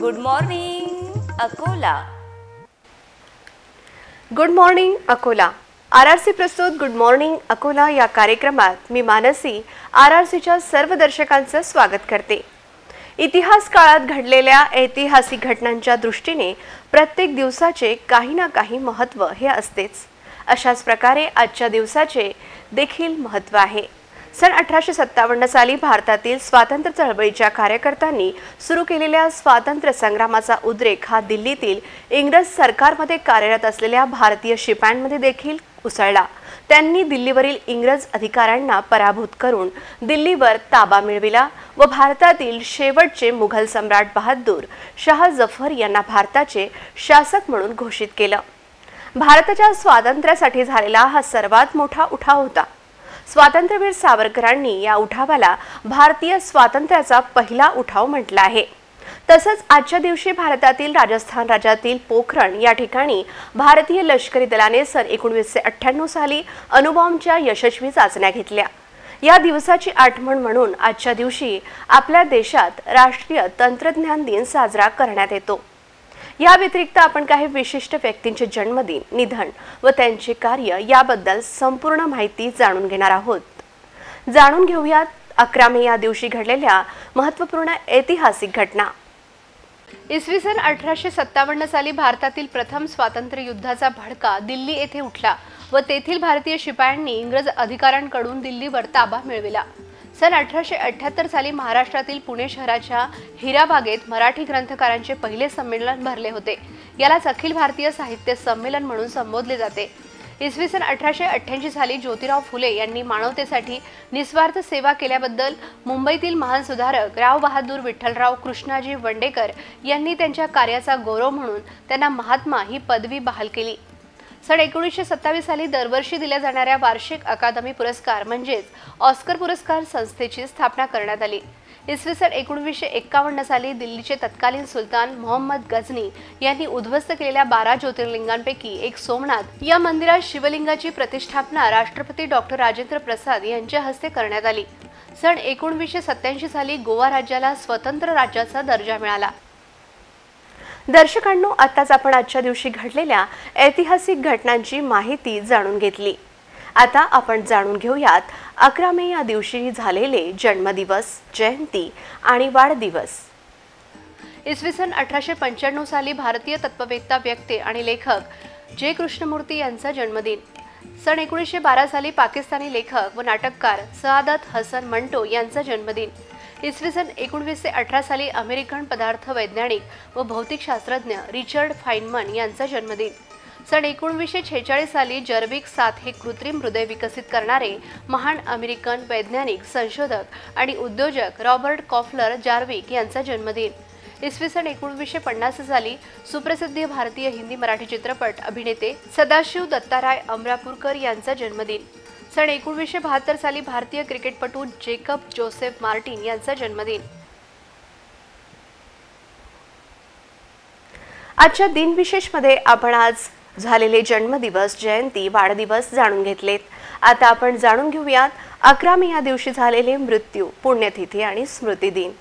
Good morning Akola. Good morning Akola. RRC प्रस्तुत good morning Akola या कार्यक्रमात मी मानसी आरआरसीच्या सर्व दर्शकांचं स्वागत करते. इतिहास काळात घडलेल्या ऐतिहासिक घटनांच्या दृष्टीने प्रत्येक दिवसाचे काही ना काही महत्त्व हे असतेच. अशाच प्रकारे आजच्या दिवसाचे देखील महत्त्व आहे. सन 1857 साली भारतातील स्वातंत्र्य चळवळीच्या कार्यकर्त्यांनी सुरू केलेल्या स्वातंत्र्य संग्रामाचा उद्रेक हा दिल्लीतील इंग्रज सरकारमध्ये कार्यरत असलेल्या भारतीय शिपायांमध्ये देखील उसळला. त्यांनी दिल्लीवरील इंग्रज अधिकाऱ्यांना पराभूत करून दिल्लीवर ताबा मिळविला व भारतातील शेवटचे मुघल सम्राट बहादूर शाह जफर यांना भारताचे शासक म्हणून घोषित केलं. भारताच्या स्वातंत्र्यासाठी झालेला हा सर्वात मोठा उठाव होता. स्वातंत्र्यवीर सावरकरांनी या उठावाला भारतीय स्वातंत्र्याचा पहिला उठाव म्हटला आहे. तसंच आजच्या दिवशी भारतातील राजस्थान राज्यातील पोखरण या ठिकाणी भारतीय लष्करी दलाने सन 1998 साली अणुबॉम्बच्या यशस्वी चाचण्या घेतल्या. या दिवसाची आठवण म्हणून आजच्या दिवशी आपल्या देशात राष्ट्रीय तंत्रज्ञान दिन साजरा करण्यात येतो. या व्यतिरिक्त आपण काही विशिष्ट व्यक्तींचे जन्मदिन, निधन व त्यांचे कार्य याबद्दल संपूर्ण माहिती जाणून घेणार आहोत. जाणून घेऊयात 11 मे या दिवशी घडलेल्या महत्त्वपूर्ण ऐतिहासिक घटना. इसवी सन 1857 साली भारतातील प्रथम स्वातंत्र्य युद्धाचा भडका दिल्ली येथे उठला व तेथील भारतीय शिपायांनी इंग्रज अधिकाऱ्यांकडून दिल्लीवर ताबा मिळविला. सन 1878 साली महाराष्ट्रातील पुणे शहराच्या हिराबागेत मराठी ग्रंथकारांचे पहिले संमेलन भरले होते. यालाच अखिल भारतीय साहित्य संमेलन म्हणून संबोधले जाते. इसवी सन 1888 साली ज्योतिराव फुले यांनी मानवतेसाठी निस्वार्थ सेवा केल्याबद्दल मुंबईतील महान सुधारक राव बहादूर विठ्ठलराव कृष्णाजी वंडेकर यांनी त्यांच्या कार्याचा गौरव म्हणून त्यांना महात्मा ही पदवी बहाल केली. सन 1927 साली दरवर्षी दिल्या जाणाऱ्या वार्षिक अकादमी पुरस्कार म्हणजेच ऑस्कर पुरस्कार संस्थेची स्थापना करण्यात आली. इसवी सन 1951 साली दिल्लीचे तत्कालीन सुलतान मोहम्मद गझनी यांनी उद्ध्वस्त केलेल्या 12 ज्योतिर्लिंगांपैकी एक सोमनाथ या मंदिरात शिवलिंगाची प्रतिष्ठापना राष्ट्रपती डॉक्टर राजेंद्र प्रसाद यांच्या हस्ते करण्यात आली. सन 1987 साली गोवा राज्याला स्वतंत्र राज्याचा दर्जा मिळाला. दर्शकांनो, आताच आपण आजच्या दिवशी घडलेल्या ऐतिहासिक घटनांची माहिती जाणून घेतली. आता आपण जाणून घेऊयात 11 मे या दिवशी झालेले जन्मदिवस, जयंती आणि वाढदिवस. इसवी सन 1895 साली भारतीय तत्ववेत्ता, व्यक्ती आणि लेखक जे कृष्णमूर्ती यांचा जन्मदिन. सन 1912 साली पाकिस्तानी लेखक व नाटककार सआदत हसन मंटो यांचा जन्मदिन. इसवी सन 1918 साली अमेरिकन पदार्थ वैज्ञानिक व भौतिकशास्त्रज्ञ रिचर्ड फाइनमन यांचा जन्मदिन. सन 1946 साली जर्विक 7 हे कृत्रिम हृदय विकसित करणारे महान अमेरिकन वैज्ञानिक, संशोधक आणि उद्योजक रॉबर्ट कॉफलर जार्विक यांचा जन्मदिन. इसवी सन 1950 साली सुप्रसिद्ध भारतीय हिंदी मराठी चित्रपट अभिनेते सदाशिव दत्ताराय अमरापूरकर यांचा जन्मदिन. सन 1972 साली भारतीय क्रिकेटपटू जेकब जोसेफ मार्टिन यांचा जन्मदिन. आजच्या दिनविशेषमध्ये आपण आज झालेले जन्मदिवस, जयंती, वाढदिवस जाणून घेतलेत. आता आपण जाणून घेऊयात 11 मे या दिवशी झालेले मृत्यू, पुण्यतिथी आणि स्मृती दिन.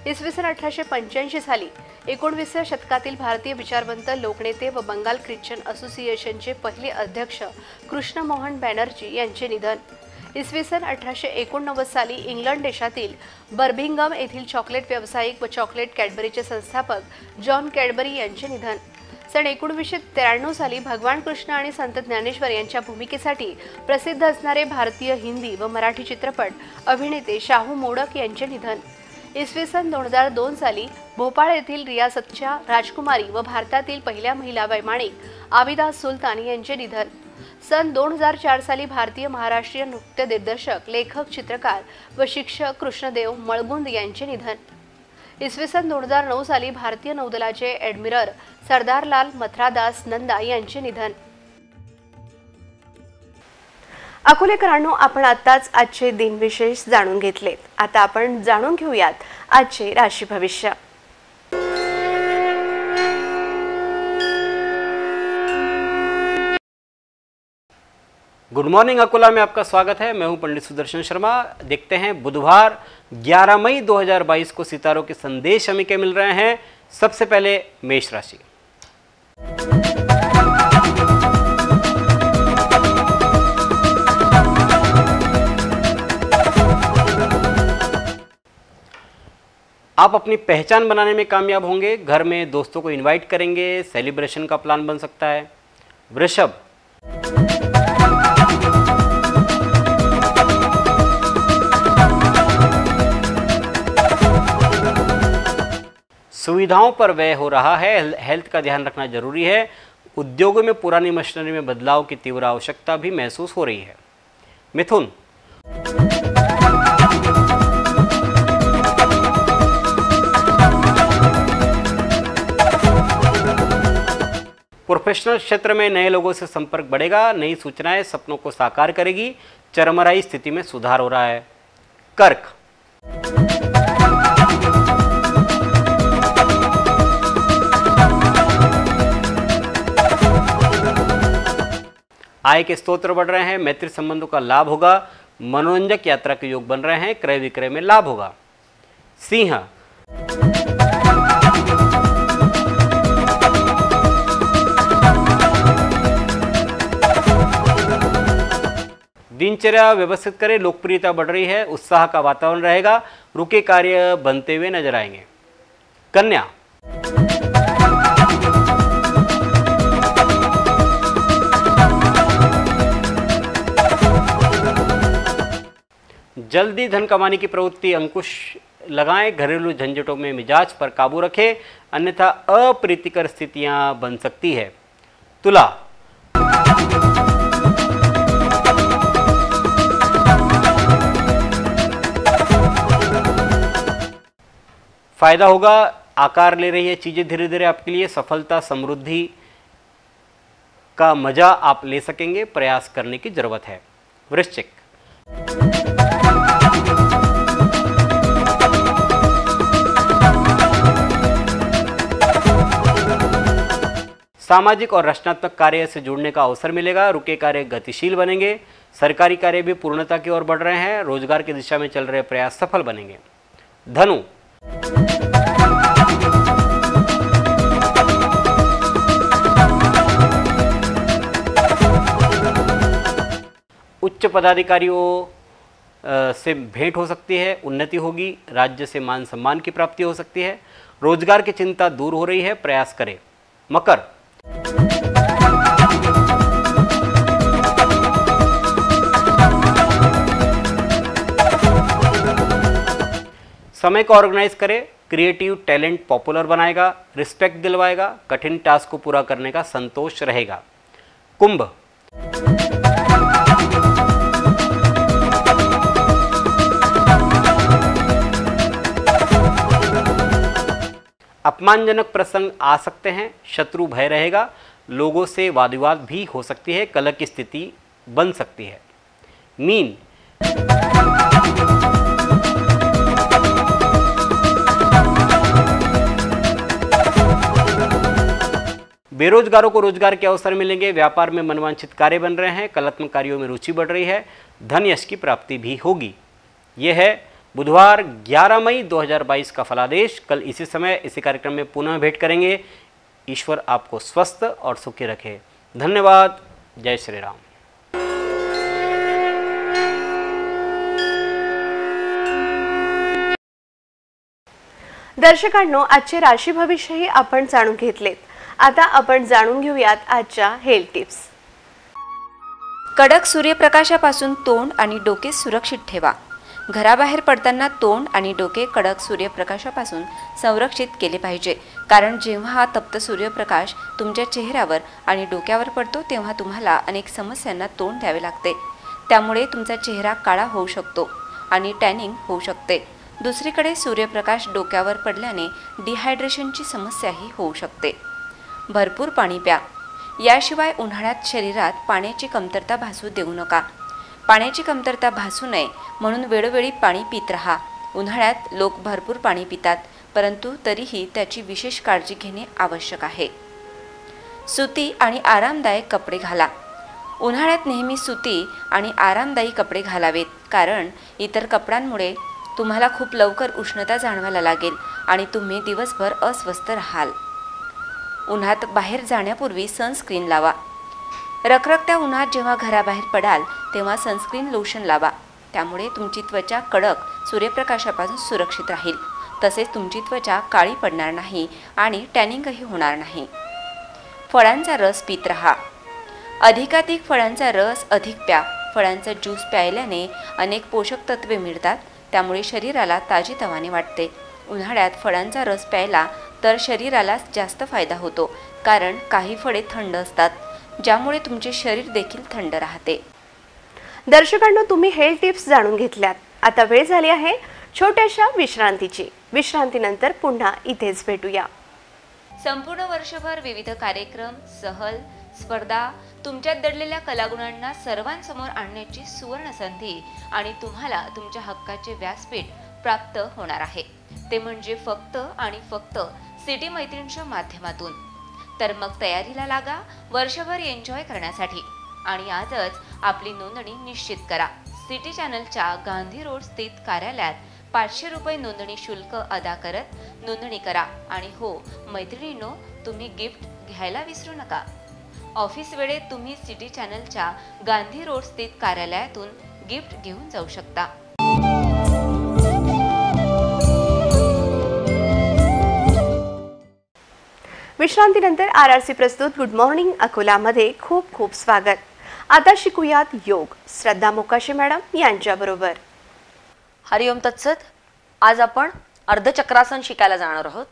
इसवी सन 1885 साली 19व्या शतकातील भारतीय विचारवंत, लोकनेते व बंगाल ख्रिश्चन असोसिएशनचे पहिले अध्यक्ष कृष्णमोहन बॅनर्जी यांचे निधन. इसवी सन 1889 साली इंग्लंड देशातील बर्मिंगहम येथील चॉकलेट व्यावसायिक व चॉकलेट कॅडबरीचे संस्थापक जॉन कॅडबरी यांचे निधन. सन 1993 साली भगवान कृष्ण आणि संत ज्ञानेश्वर यांच्या भूमिकेसाठी प्रसिद्ध असणारे भारतीय हिंदी व मराठी चित्रपट अभिनेते शाहू मोडक यांचे निधन. इसवी सन 2002 साली भोपाळ येथील रियासतच्या राजकुमारी व भारतातील पहिल्या महिला वैमानिक आबिदा सुलतान यांचे निधन. सन 2004 साली भारतीय महाराष्ट्रीय नृत्य दिग्दर्शक, लेखक, चित्रकार व शिक्षक कृष्णदेव मळगुंद यांचे निधन. इसवी सन 2009 साली भारतीय नौदलाचे ॲडमिरल सरदारलाल मथुरादास नंदा यांचे निधन. अकोलेकरांनो, आपण आताच आजचे दिनविशेष जाणून घेतलेत. आता आपण जाणून घेऊयात आजचे राशी भविष्य. गुड मॉर्निंग अकोला में आपका स्वागत है। मैं हूं पंडित सुदर्शन शर्मा। देखते हैं बुधवार 11 मई 2022 को सितारों के संदेश हमें क्या मिल रहे हैं। सबसे पहले मेष राशि। आप अपनी पहचान बनाने में कामयाब होंगे। घर में दोस्तों को इनवाइट करेंगे, सेलिब्रेशन का प्लान बन सकता है। वृषभ, सुविधाओं पर व्यय हो रहा है, हेल्थ का ध्यान रखना जरूरी है। उद्योगों में पुरानी मशीनरी में बदलाव की तीव्र आवश्यकता भी महसूस हो रही है। मिथुन, प्रोफेशनल क्षेत्र में नए लोगों से संपर्क बढ़ेगा। नई सूचनाएं सपनों को साकार करेगी। चरमराई स्थिति में सुधार हो रहा है। कर्क, आय के स्रोत बढ़ रहे हैं। मैत्री संबंधों का लाभ होगा। मनोरंजक यात्रा के योग बन रहे हैं। क्रय विक्रय में लाभ होगा। सिंह, दिनचर्या व्यवस्थित करें। लोकप्रियता बढ़ रही है। उत्साह का वातावरण रहेगा। रुके कार्य बनते हुए नजर आएंगे। कन्या, जल्दी धन कमाने की प्रवृत्ति अंकुश लगाएं। घरेलू झंझटों में मिजाज पर काबू रखें, अन्यथा अप्रीतिकर स्थितियां बन सकती है। तुला, फायदा होगा। आकार ले रही है चीजें धीरे धीरे आपके लिए। सफलता समृद्धि का मजा आप ले सकेंगे। प्रयास करने की जरूरत है। वृश्चिक, सामाजिक और रचनात्मक कार्य से जुड़ने का अवसर मिलेगा। रुके कार्य गतिशील बनेंगे। सरकारी कार्य भी पूर्णता की ओर बढ़ रहे हैं। रोजगार की दिशा में चल रहे प्रयास सफल बनेंगे। धनु, उच्च पदाधिकारियों से भेंट हो सकती है। उन्नति होगी। राज्य से मान सम्मान की प्राप्ति हो सकती है। रोजगार की चिंता दूर हो रही है। प्रयास करें। मकर, समय को ऑर्गेनाइज करें। क्रिएटिव टैलेंट पॉपुलर बनाएगा। रिस्पेक्ट दिलवाएगा। कठिन टास्क को पूरा करने का संतोष रहेगा। कुंभ, अपमानजनक प्रसंग आ सकते हैं। शत्रु भय रहेगा। लोगों से वाद विवाद भी हो सकती है। कलह की स्थिति बन सकती है। मीन, बेरोजगारों को रोजगार के अवसर मिलेंगे। व्यापार में मनवांछित कार्य बन रहे हैं। कलात्मक कार्यों में रुचि बढ़ रही है। धन यश की प्राप्ति भी होगी। यह है बुधवार 11 मई 2022 का फलादेश। कल इसी समय इसी कार्यक्रम में पुनः भेंट करेंगे। ईश्वर आपको स्वस्थ और सुखी रखे। धन्यवाद। जय श्री राम। दर्शकांनो, आजचे राशी भविष्यही आपण जाणून घेतलेत। आता आपण जाणून घेऊयात आजच्या हेल्थ टिप्स। कडक सूर्यप्रकाशापासून तोंड आणि डोके सुरक्षित ठेवा। घराबाहेर पडताना तोंड आणि डोके कडक सूर्यप्रकाशापासून संरक्षित केले पाहिजे, कारण जेव्हा हा तप्त सूर्यप्रकाश तुमच्या चेहऱ्यावर आणि डोक्यावर पडतो तेव्हा तुम्हाला अनेक समस्यांना तोंड द्यावे लागते। त्यामुळे तुमचा चेहरा काळा होऊ शकतो आणि टॅनिंग होऊ शकते। दुसरीकडे सूर्यप्रकाश डोक्यावर पडल्याने डिहायड्रेशनची समस्याही होऊ शकते। भरपूर पाणी प्या। याशिवाय उन्हाळ्यात शरीरात पाण्याची कमतरता भासू देऊ नका। पाण्याची कमतरता भासू नये म्हणून वेळोवेळी पाणी पीत राहा। उन्हाळ्यात लोक भरपूर पाणी पितात, परंतु तरीही त्याची विशेष काळजी घेणे आवश्यक आहे। सुती आणि आरामदायक कपडे घाला। उन्हाळ्यात नेहमी सुती आणि आरामदायी कपडे घालावेत, कारण इतर कपड्यांमुळे तुम्हाला खूप लवकर उष्णता जाणवायला लागेल आणि तुम्ही दिवसभर अस्वस्थ राहाल. उन्हात बाहेर जाण्यापूर्वी सनस्क्रीन लावा. रखरखत्या उन्हात जेव्हा घराबाहेर पडाल तेव्हा सनस्क्रीन लोशन लावा. त्यामुळे तुमची त्वचा कडक सूर्यप्रकाशापासून सुरक्षित राहील. तसेच तुमची त्वचा काळी पडणार नाही आणि टॅनिंगही होणार नाही. फळांचा रस पीत राहा. अधिकाधिक फळांचा रस अधिक प्या. फळांचा ज्यूस प्यायल्याने अनेक पोषक तत्वे मिळतात, त्यामुळे शरीराला ताजेतवाने वाटते. उन्हाळ्यात फळांचा रस प्यायला तर शरीराला जास्त फायदा होतो, कारण काही फळे थंड असतात, ज्यामुळे तुमचे शरीर देखील थंड राहते. दर्शकांनो, तुम्ही हेल्थ टिप्स जाणून घेतल्यात. आता वेळ झाली आहे छोट्याशा विश्रांतीची. विश्रांतीनंतर पुन्हा इथेच भेटूया. संपूर्ण वर्षभर विविध कार्यक्रम, सहल, स्पर्धा, तुमच्यात दडलेल्या कलागुणांना सर्वांसमोर आणण्याची सुवर्ण संधी आणि तुम्हाला तुमच्या हक्काचे व्यासपीठ प्राप्त होणार आहे. ते म्हणजे फक्त आणि फक्त सिटी मैत्रिणींच्या माध्यमातून. तर मग तयारीला लागा वर्षभर एन्जॉय करण्यासाठी आणि आजच आपली नोंदणी निश्चित करा. सिटी चॅनलच्या गांधी रोड स्थित कार्यालयात 500 रुपये नोंदणी शुल्क अदा करत नोंदणी करा. आणि हो मैत्रिणींनो, तुम्ही गिफ्ट घ्यायला विसरू नका. ऑफिस वेळेत तुम्ही सिटी चॅनलच्या गांधी रोड स्थित कार्यालयातून गिफ्ट घेऊन जाऊ शकता. विश्रांतीनंतर RRC प्रस्तुत गुड मॉर्निंग अकोलामध्ये खूप खूप स्वागत. आता शिकूयात योग. श्रद्धा मोकाशी मॅडम यांच्याबरोबर. हरिओम तत्सत. आज आपण अर्धचक्रासन शिकायला जाणार आहोत.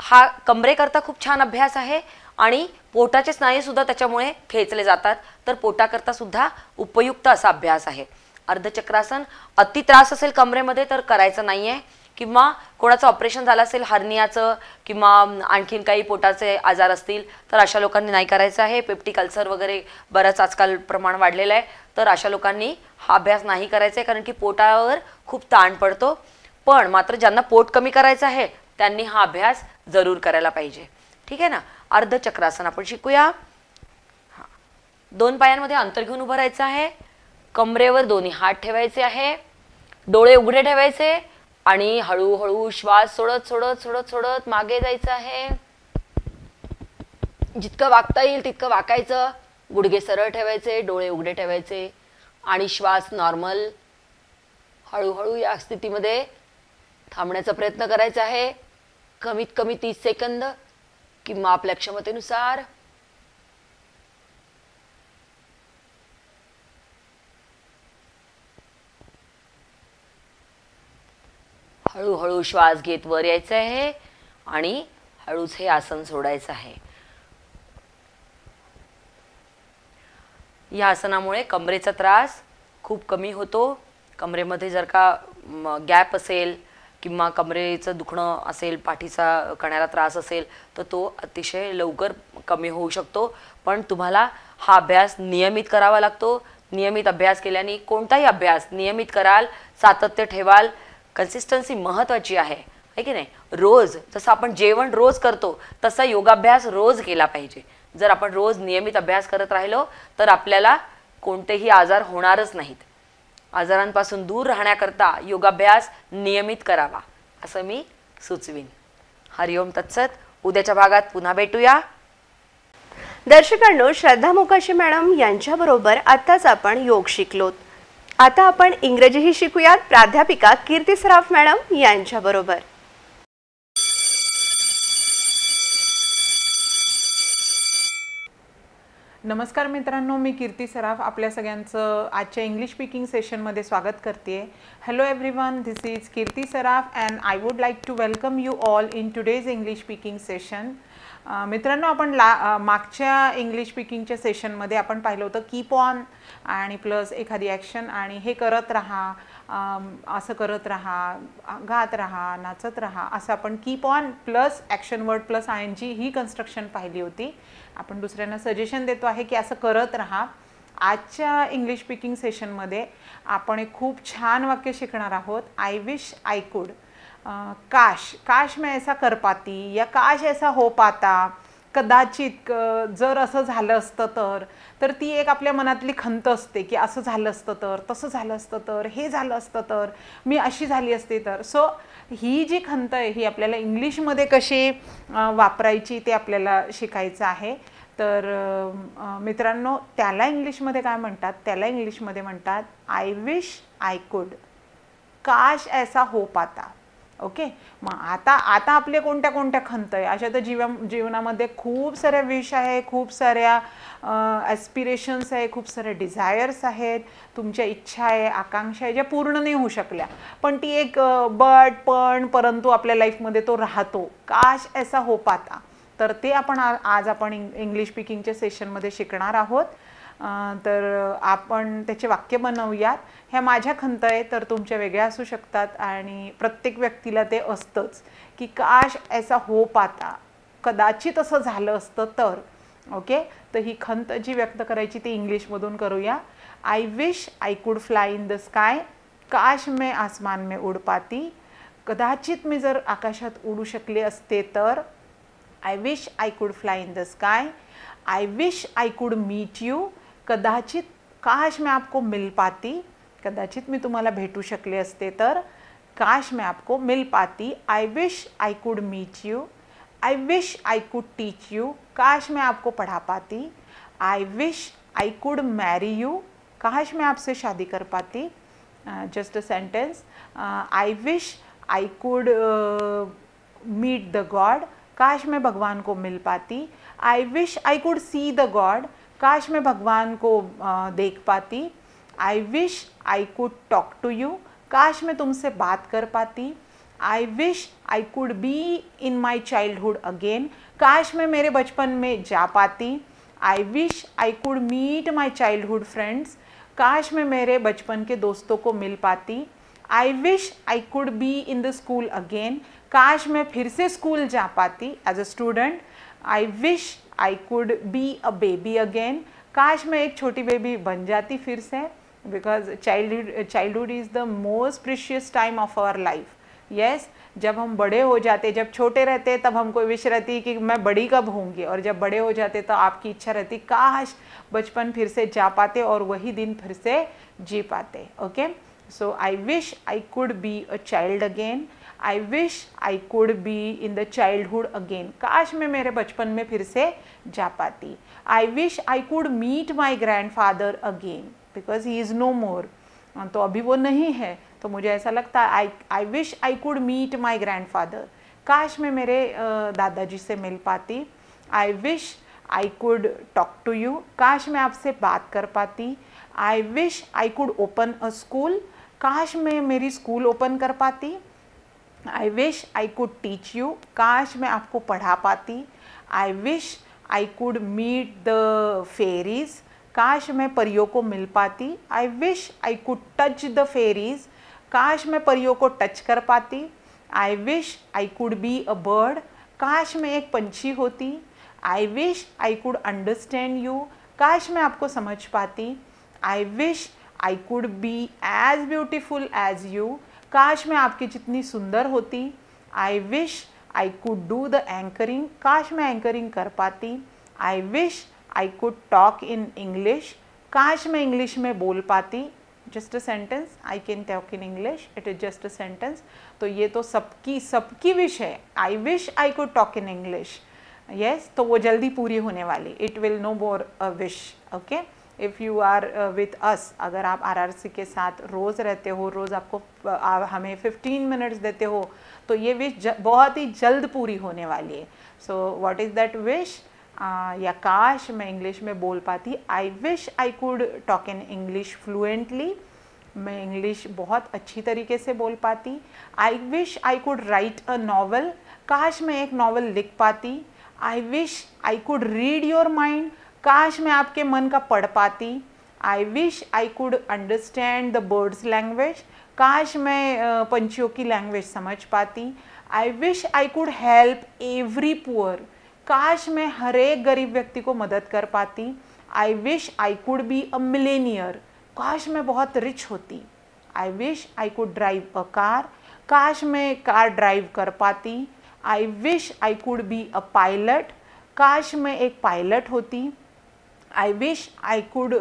हा कमरेकरता खूप छान अभ्यास आहे आणि पोटाचे स्नायू सुद्धा त्याच्यामुळे खेचले जातात, तर पोटाकरता सुद्धा उपयुक्त असा अभ्यास आहे. अर्धचक्रासन अति त्रास असेल कमरेमध्ये तर करायचं नाहीये, किंवा कोणाचं ऑपरेशन झालं असेल हर्नियाचं किंवा आणखीन काही पोटाचे आजार असतील तर अशा लोकांनी नाही करायचं आहे. पेप्टिक अल्सर वगैरे बरंच आजकाल प्रमाण वाढलेलं आहे, तर अशा लोकांनी हा अभ्यास नाही करायचा आहे, कारण की पोटावर खूप ताण पडतो. पण मात्र ज्यांना पोट कमी करायचं आहे त्यांनी हा अभ्यास जरूर करायला पाहिजे. ठीक आहे ना. अर्धचक्रासन आपण शिकूया. दोन पायांमध्ये अंतर घेऊन उभं राहायचं आहे. कमरेवर दोन्ही हात ठेवायचे आहे. डोळे उघडे ठेवायचे आणि हळूहळू श्वास सोडत सोडत सोडत सोडत मागे जायचं आहे. जितकं वाकता येईल तितकं वाकायचं. गुडघे सरळ ठेवायचे, डोळे उघडे ठेवायचे आणि श्वास नॉर्मल हळूहळू या स्थितीमध्ये थांबण्याचा प्रयत्न करायचा आहे. कमीत कमी 30 सेकंद किंवा आपल्या क्षमतेनुसार. हळूहळू श्वास घेत वर यायचं आहे आणि हळूच हे आसन सोडायचं आहे. या आसनामुळे कमरेचा त्रास खूप कमी होतो. कमरेमध्ये जर का गॅप असेल किंवा कमरेचं दुखणं असेल, पाठीचा कण्याला त्रास असेल तर तो अतिशय लवकर कमी होऊ शकतो. पण तुम्हाला हा अभ्यास नियमित करावा लागतो. नियमित अभ्यास केल्याने कोणताही अभ्यास नियमित कराल, सातत्य ठेवाल, कन्सिस्टन्सी महत्त्वाची आहे की नाही. रोज जसं आपण जेवण रोज करतो तसा योगाभ्यास रोज केला पाहिजे. जर आपण रोज नियमित अभ्यास करत राहिलो तर आपल्याला कोणतेही आजार होणारच नाहीत. आजारांपासून दूर राहण्याकरता योगाभ्यास नियमित करावा असं मी सुचवीन. हरिओम तत्सत. उद्याच्या भागात पुन्हा भेटूया. दर्शकांनो, श्रद्धा मोकाशी मॅडम यांच्याबरोबर आताच आपण योग शिकलोत. आता आपण इंग्रजीही शिकूयात प्राध्यापिका कीर्ती सराफ मॅडम यांच्याबरोबर. नमस्कार मित्रांनो, मी कीर्ती सराफ आपल्या सगळ्यांचं आजच्या इंग्लिश स्पीकिंग सेशनमध्ये स्वागत करते. Hello everyone, this is Kirti Saraf and I would like to welcome you all in today's English speaking session. मित्रांनो, आपण मागच्या इंग्लिश स्पीकिंगच्या सेशनमध्ये आपण पाहिलं होतं कीप ऑन आणि प्लस एखादी ॲक्शन आणि हे करत राहा, असं करत राहा, गात राहा, नाचत राहा, असं आपण keep on plus action word plus ING he construction पाहिली होती. आपण दुसऱ्यांना सजेशन देतो आहे की असं करत राहा. आजच्या इंग्लिश स्पीकिंग सेशनमध्ये आपण एक खूप छान वाक्य शिकणार आहोत. आय विश आय कुड. काश, काश मैं ऐसा कर पाती या काश ऐसा हो पाता. कदाचित जर असं झालं असतं तर ती एक आपल्या मनातली खंत असते की असं झालं असतं तर, तसं झालं असतं तर, हे झालं असतं तर, मी अशी झाली असते तर. सो ही जी खंत आहे ही आपल्याला इंग्लिशमध्ये कशी वापरायची ते आपल्याला शिकायचं आहे. तर मित्रांनो, त्याला इंग्लिशमध्ये काय म्हणतात? त्याला इंग्लिशमध्ये म्हणतात आय विश आय कुड, काश ऐसा हो पाता. ओके, मग आता आपले कोणत्या कोणत्या खंत आहे? अशा तर जीवनामध्ये खूप साऱ्या विश आहे, खूप साऱ्या ॲस्पिरेशन्स आहे, खूप सारे डिझायर्स आहेत, तुमच्या इच्छा आहे, आकांक्षा आहे, ज्या पूर्ण नाही होऊ शकल्या, पण ती एक परंतु आपल्या लाईफमध्ये तो राहतो. काश ऐसा हो पाता. तर ते आज आपण इंग्लिश स्पीकिंगच्या सेशनमध्ये शिकणार आहोत. तर आपण त्याचे वाक्य बनवूयात. ह्या माझ्या खंत आहे, तर तुमच्या वेगळ्या असू शकतात आणि प्रत्येक व्यक्तीला ते असतंच की काश ऐसा हो पाता, कदाचित असं झालं असतं तर. ओके, तर ही खंत जी व्यक्त करायची ती इंग्लिशमधून करूया. I wish I could fly in the sky, काश मैं आसमान में उड़ पाती, कदाचित मी जर आकाशात उडू शकले असते तर. I wish I could fly in the sky, I wish I could meet you, कदाचित काश मैं आपको मिल पाती, कदाचित मी तुम्हाला भेटू शकले असते तर. काश मैं आपको मिल पाती, I wish I could meet you, I wish I could teach you, काश मैं आपको पढ़ा पाती, आई विश आई कुड मैरी यू, काश मैं आपसे शादी कर पाती. Just a sentence. I wish I could meet the God, काश मैं भगवान को मिल पाती. आई wish I could see the God, काश मैं भगवान को देख पाती. आई विश आई कुड टॉक टू यू, काश मैं तुमसे बात कर पाती. आई wish I could be in my childhood again, काश मैं मेरे बचपन में जा पाती. आई wish I could meet my childhood friends, काश मैं मेरे बचपन के दोस्तों को मिल पाती. आई wish I could be in the school again, काश मैं फिर से स्कूल जा पाती as a student. I wish I could be a baby again, काश मैं एक छोटी बेबी बन जाती फिर से. Because childhood is the most precious time of our life. Yes, जब हम बड़े हो जाते, जब छोटे रहते तब हमको विश रहती कि मैं बड़ी कब होंगी, और जब बड़े हो जाते तो आपकी इच्छा रहती काश बचपन फिर से जा पाते और वही दिन फिर से जी पाते. Okay, so I wish I could be a child again, I wish I could be in the childhood again, काश मैं मेरे बचपन में फिर से जा पाती. आई wish I could meet my grandfather again because he is no more, तो अभी वो नहीं है, तो मुझे ऐसा लगता है आई wish I could meet my grandfather, काश मैं मेरे दादाजी से मिल पाती. आई विश आई कुड टॉक टू यू, काश मैं आपसे बात कर पाती. आई विश आई कुड ओपन अ स्कूल, काश मैं मेरी स्कूल ओपन कर पाती. आई विश आई कुड टीच यू, काश मैं आपको पढ़ा पाती. आई wish I could meet the fairies, काश मैं परियों को मिल पाती. आई विश आई कुड टच द फेरीज, काश मैं परियों को टच कर पाती. आई wish I could be a bird, काश मैं एक पंछी होती. आई विश आई कुड अंडरस्टैंड यू, काश मैं आपको समझ पाती. आई wish I could be as beautiful as you, काश मैं आपकी जितनी सुंदर होती. आई विश आई कुड डू द एंकरिंग, काश मैं एंकरिंग कर पाती. आई विश आई कुड टॉक इन इंग्लिश, काश मैं इंग्लिश में बोल पाती. Just a sentence, I can talk in English, it is just a sentence. तो ये तो सबकी विश है. आई विश आई कुड टॉक इन इंग्लिश. यस, तो वो जल्दी पूरी होने वाली. It will no more a wish. Okay, if you are with us, अगर आप RRC के साथ रोज़ रहते हो, रोज़ आपको हमें 15 मिनट्स देते हो, तो ये विश बहुत ही जल्द पूरी होने वाली है. So what is that wish? या काश मैं इंग्लिश में बोल पाती. आई विश आई कुड टॉक इन इंग्लिश फ्लुएंटली, मैं इंग्लिश बहुत अच्छी तरीके से बोल पाती. आई wish I could write a novel, काश मैं एक नॉवल लिख पाती. आई विश आई कुड रीड योर माइंड, काश मैं आपके मन का पढ़ पाती. आई विश आई कुड अंडरस्टैंड द बर्ड्स लैंग्वेज, काश मैं पंछियों की लैंग्वेज समझ पाती. आई विश आई कुड हेल्प एवरी पुअर, काश मैं हर एक गरीब व्यक्ति को मदद कर पाती. आई wish I could be a millionaire, काश मैं बहुत रिच होती. आई विश आई कुड ड्राइव अ कार, काश मैं कार ड्राइव कर पाती. आई wish I could be a pilot, काश मैं एक पायलट होती। आई wish I could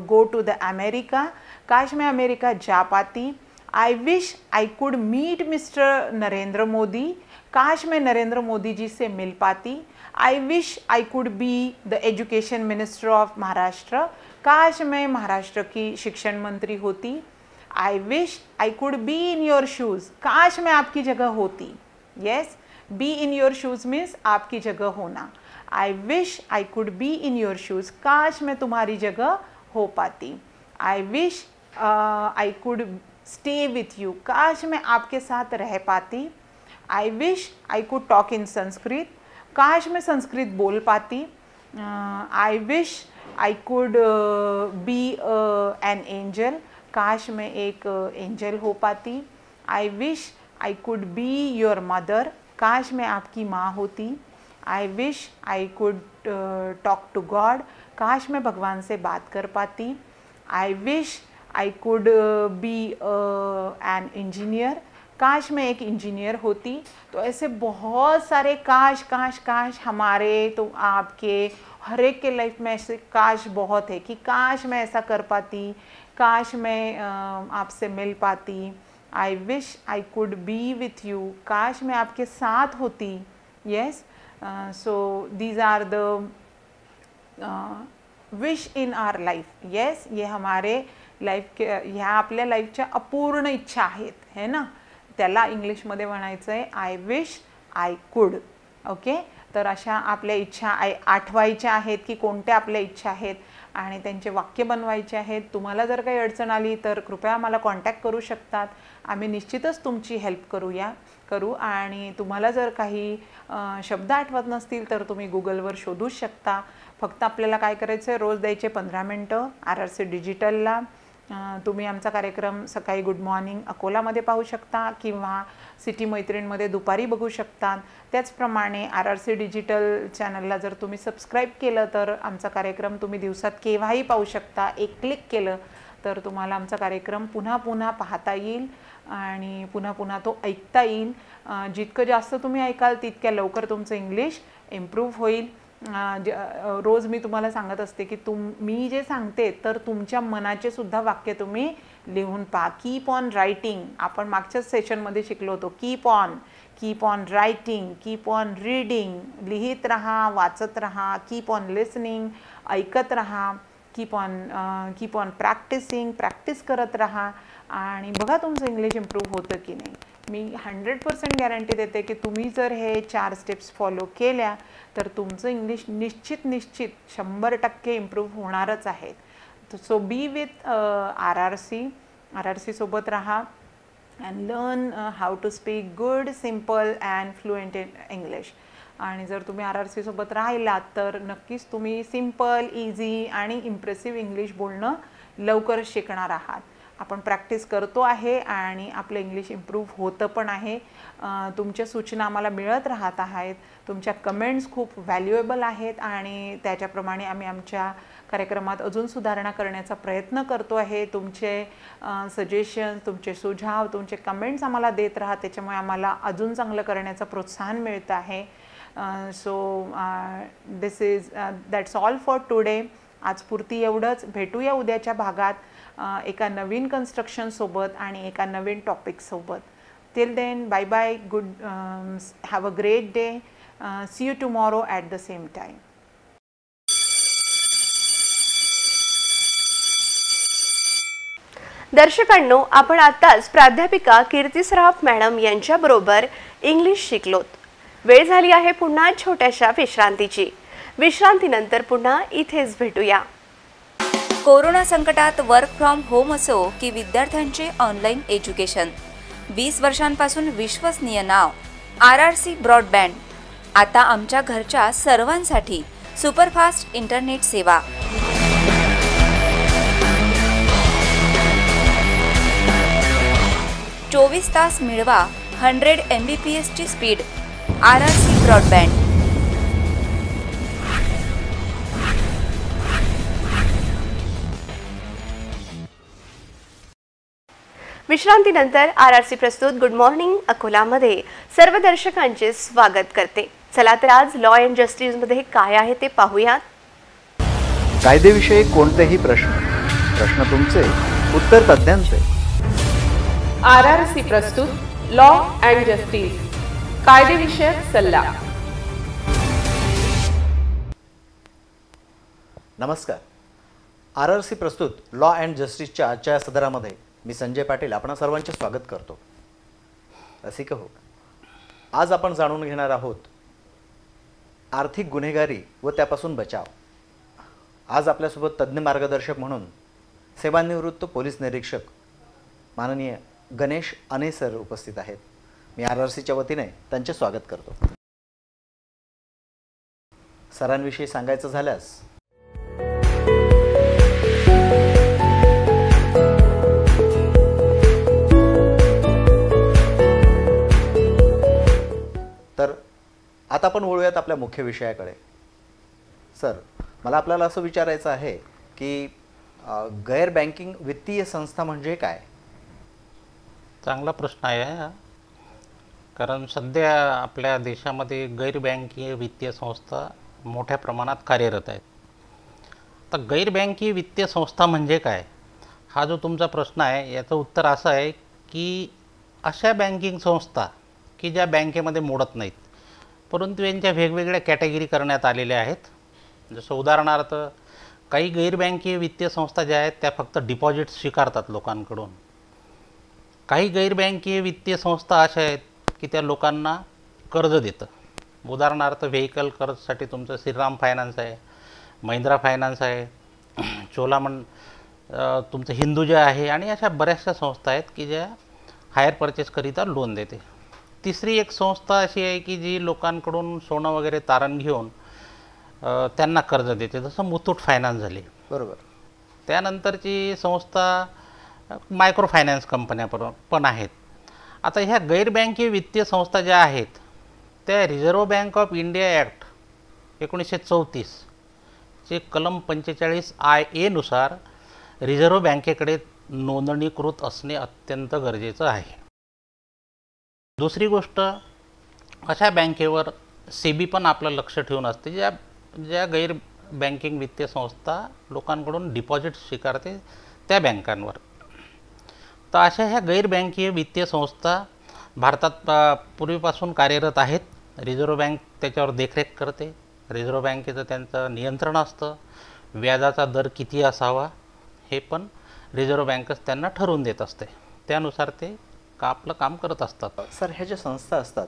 go to the America, काश मैं अमेरिका जा पाती। आई wish I could meet mister Narendra Modi, काश मैं नरेंद्र मोदी जी से मिल पाती। आई wish I could be the education minister of Maharashtra, काश मैं महाराष्ट्र की शिक्षण मंत्री होती। आई wish I could be in your shoes, काश मैं आपकी जगह होती। Yes, be in your shoes means आपकी जगह होना। आई wish I could be in your shoes, काश मैं तुम्हारी जगह हो पाती। आई विश आई कुड स्टे विथ यू, काश मैं आपके साथ रह पाती। आई विश आई कुड टॉक इन संस्कृत, काश मैं संस्कृत बोल पाती। आई wish I could B an angel, काश मैं एक एंजल हो पाती। आई wish I could be your mother, काश मैं आपकी माँ होती। आई विश आई कुड टॉक टू गॉड, काश मैं भगवान से बात कर पाती। आई wish I could B an engineer, काश मैं एक इंजीनियर होती। तो ऐसे बहुत सारे काश काश काश हमारे तो आपके हर एक के लाइफ में ऐसे काश बहुत है कि काश मैं ऐसा कर पाती, काश मैं आपसे मिल पाती। आई wish I could B with you, काश मैं आपके साथ होती। Yes, so these are the wish in our life. Yes, ये हमारे लाईफ के ह्या आपल्या लाईफच्या अपूर्ण इच्छा आहेत, है ना. त्याला इंग्लिशमध्ये म्हणायचं आहे आय विश आय कुड. ओके, तर अशा आपल्या इच्छा आठवायच्या आहेत की कोणत्या आपल्या इच्छा आहेत आणि त्यांचे वाक्य बनवायचे आहेत. तुम्हाला जर काही अडचण आली तर कृपया मला कॉन्टॅक्ट करू शकतात. आम्ही निश्चितच तुमची हेल्प करू आणि तुम्हाला जर काही शब्द आठवत नसतील तर तुम्ही गुगलवर शोधू शकता. फक्त आपल्याला काय करायचं आहे, रोज द्यायचे 15 मिनिटं RRC डिजिटलला. तुम्ही आमचा कार्यक्रम सकाळी गुड मॉर्निंग अकोलामध्ये पाहू शकता किंवा सिटी मैत्रीणमध्ये दुपारी बघू शकता. त्याचप्रमाणे RRC डिजिटल चॅनलला जर तुम्ही सबस्क्राईब केलं तर आमचा कार्यक्रम तुम्ही दिवसात केव्हाही पाहू शकता. एक क्लिक केलं तर तुम्हाला आमचा कार्यक्रम पुन्हा पुन्हा पाहता येईल आणि पुन्हा पुन्हा तो ऐकता येईल. जितकं जास्त तुम्ही ऐकाल तितक्या लवकर तुमचं इंग्लिश इम्प्रूव्ह होईल. रोज मी तुम्हाला सांगत असते की मी जे सांगते तर तुमच्या मनाचे सुद्धा वाक्य तुम्ही लिहून पहा. Keep on writing. आपण मागच्याच सेशनमध्ये शिकलो होतो. Keep on writing, keep on reading. लिहित राहा, वाचत राहा. कीप ऑन लिसनिंग, ऐकत राहा. कीप ऑन प्रॅक्टिसिंग, प्रॅक्टिस करत राहा आणि बघा तुमचं इंग्लिश इम्प्रूव्ह होतं की नाही. मी 100% गॅरंटी देते की तुम्ही जर हे 4 स्टेप्स फॉलो केल्या तर तुमचं इंग्लिश निश्चित 100% इम्प्रूव्ह होणारच आहे. सो बी विथ RRC सोबत राहा and learn how to speak good, simple and fluent in English. आणि जर तुम्ही RRC सोबत राहिलात तर नक्कीच तुम्ही सिम्पल, इझी आणि इम्प्रेसिव्ह इंग्लिश बोलणं लवकर शिकणार आहात. आपण प्रॅक्टिस करतो आहे आणि आपलं इंग्लिश इम्प्रूव्ह होतं पण आहे. तुमच्या सूचना आम्हाला मिळत राहत आहेत. तुमच्या कमेंट्स खूप व्हॅल्युएबल आहेत आणि त्याच्याप्रमाणे आम्ही आमच्या कार्यक्रमात अजून सुधारणा करण्याचा प्रयत्न करतो आहे. तुमचे सजेशन्स, तुमचे सुझाव, तुमचे कमेंट्स आम्हाला देत राहा. त्याच्यामुळे आम्हाला अजून चांगलं करण्याचं प्रोत्साहन मिळतं आहे. So that's all for today. आज पुरती एवढंच. भेटूया उद्याच्या भागात एका नवीन कन्स्ट्रक्शन सोबत आणि एका नवीन टॉपिक सोबत. Till then, bye bye, good, have a great day. See you tomorrow at the same time. दर्शकांनो, आपण आताच प्राध्यापिका कीर्ती सराफ मॅडम यांच्याबरोबर इंग्लिश शिकलोत. वेळ झाली आहे पुन्हा छोट्याशा विश्रांतीची. विश्रांतीनंतर पुन्हा इथेच भेटूया. कोरोना संकटात वर्क फ्रॉम होम असो की विद्यार्थ्यांचे ऑनलाईन एज्युकेशन, 20 वर्षांपासून विश्वसनीय नाव RRC ब्रॉडबँड. आता आमच्या घरच्या सर्वांसाठी सुपरफास्ट इंटरनेट सेवा. चोवीस तास मिळवा 100 Mbps ची स्पीड. RRC broadband. विश्रांतीनंतर RRC प्रस्तुत गुड मॉर्निंग अकोलामध्ये सर्व दर्शकांचे स्वागत करते. चला तर आज लॉ अँड जस्टिसमध्ये काय आहे ते पाहूयात. कायदेविषयी कोणतेही प्रश्न तुमचे, उत्तर तज्ञांचे. RRC प्रस्तुत लॉ अँड जस्टिस, कायदेविषयक सल्ला. नमस्कार. RRC प्रस्तुत लॉ अँड जस्टिसच्या आजच्या या सदरामध्ये मी संजय पाटील आपणा सर्वांचे स्वागत करतो. रसिक हो, आज आपण जाणून घेणार आहोत आर्थिक गुन्हेगारी व त्यापासून बचाव. आज आपल्यासोबत तज्ज्ञ मार्गदर्शक म्हणून सेवानिवृत्त पोलीस निरीक्षक माननीय गणेश अने सर उपस्थित आहेत. मी RRCच्या वतीने त्यांचे स्वागत करतो. सरांविषयी सांगायचं झाल्यास तर आता आपण वळूयात आपल्या मुख्य विषयाकडे. सर, मला आपल्याला असं विचारायचं आहे की गैर बँकिंग वित्तीय संस्था म्हणजे काय? चांगला प्रश्न आहे हा. कारण सध्या आपल्या देशामध्ये गैर बँकीय वित्तीय संस्था मोठ्या प्रमाणात कार्यरत आहेत. तर गैर बँकीय वित्तीय संस्था म्हणजे काय, हा जो तुमचा प्रश्न आहे याचं उत्तर असं आहे की अशा बँकिंग संस्था की ज्या बँकेमध्ये मोडत नाहीत, परंतु यांच्या वेगवेगळ्या कॅटेगरी करण्यात आलेल्या आहेत. जसं उदाहरणार्थ काही गैर बँकीय वित्तीय संस्था ज्या आहेत त्या फक्त डिपॉझिट स्वीकारतात लोकांकडून. काही गैर बँकीय वित्तीय संस्था अशा आहेत की त्या लोकांना कर्ज देतं. उदाहरणार्थ व्हेकल कर्जसाठी तुमचं श्रीराम फायनान्स आहे, महिंद्रा फायनान्स आहे, तुमचं हिंदुजा आहे आणि अशा बऱ्याचशा संस्था आहेत की ज्या हायर परचेसकरिता लोन देते. तिसरी एक संस्था अशी आहे की जी लोकांकडून सोनं वगैरे तारण घेऊन त्यांना कर्ज देते, जसं मुथूट फायनान्स झाली. बरोबर. त्यानंतरची संस्था मायक्रो फायनान्स कंपन्या पण आहेत. आता ह्या गैर बँकीय वित्तीय संस्था ज्या आहेत त्या reserve bank of India act 1934 चे कलम 45IA नुसार रिझर्व्ह बँकेकडे नोंदणीकृत असणे अत्यंत गरजेचं आहे. दुसरी गोष्ट, अशा बँकेवर सेबी पण आपलं लक्ष ठेवून असते ज्या गैर बँकिंग वित्तीय संस्था लोकांकडून डिपॉझिट स्वीकारते त्या बँकांवर. तर अशा ह्या गैर बँकीय वित्तीय संस्था भारतात पूर्वीपासून कार्यरत आहेत. रिझर्व्ह बँक त्याच्यावर देखरेख करते. रिझर्व्ह बँकेचं त्यांचं नियंत्रण असतं. व्याजाचा दर किती असावा हे पण रिझर्व्ह बँकच त्यांना ठरवून देत असते. त्यानुसार ते आपलं काम करत असतात. सर, ह्या ज्या संस्था असतात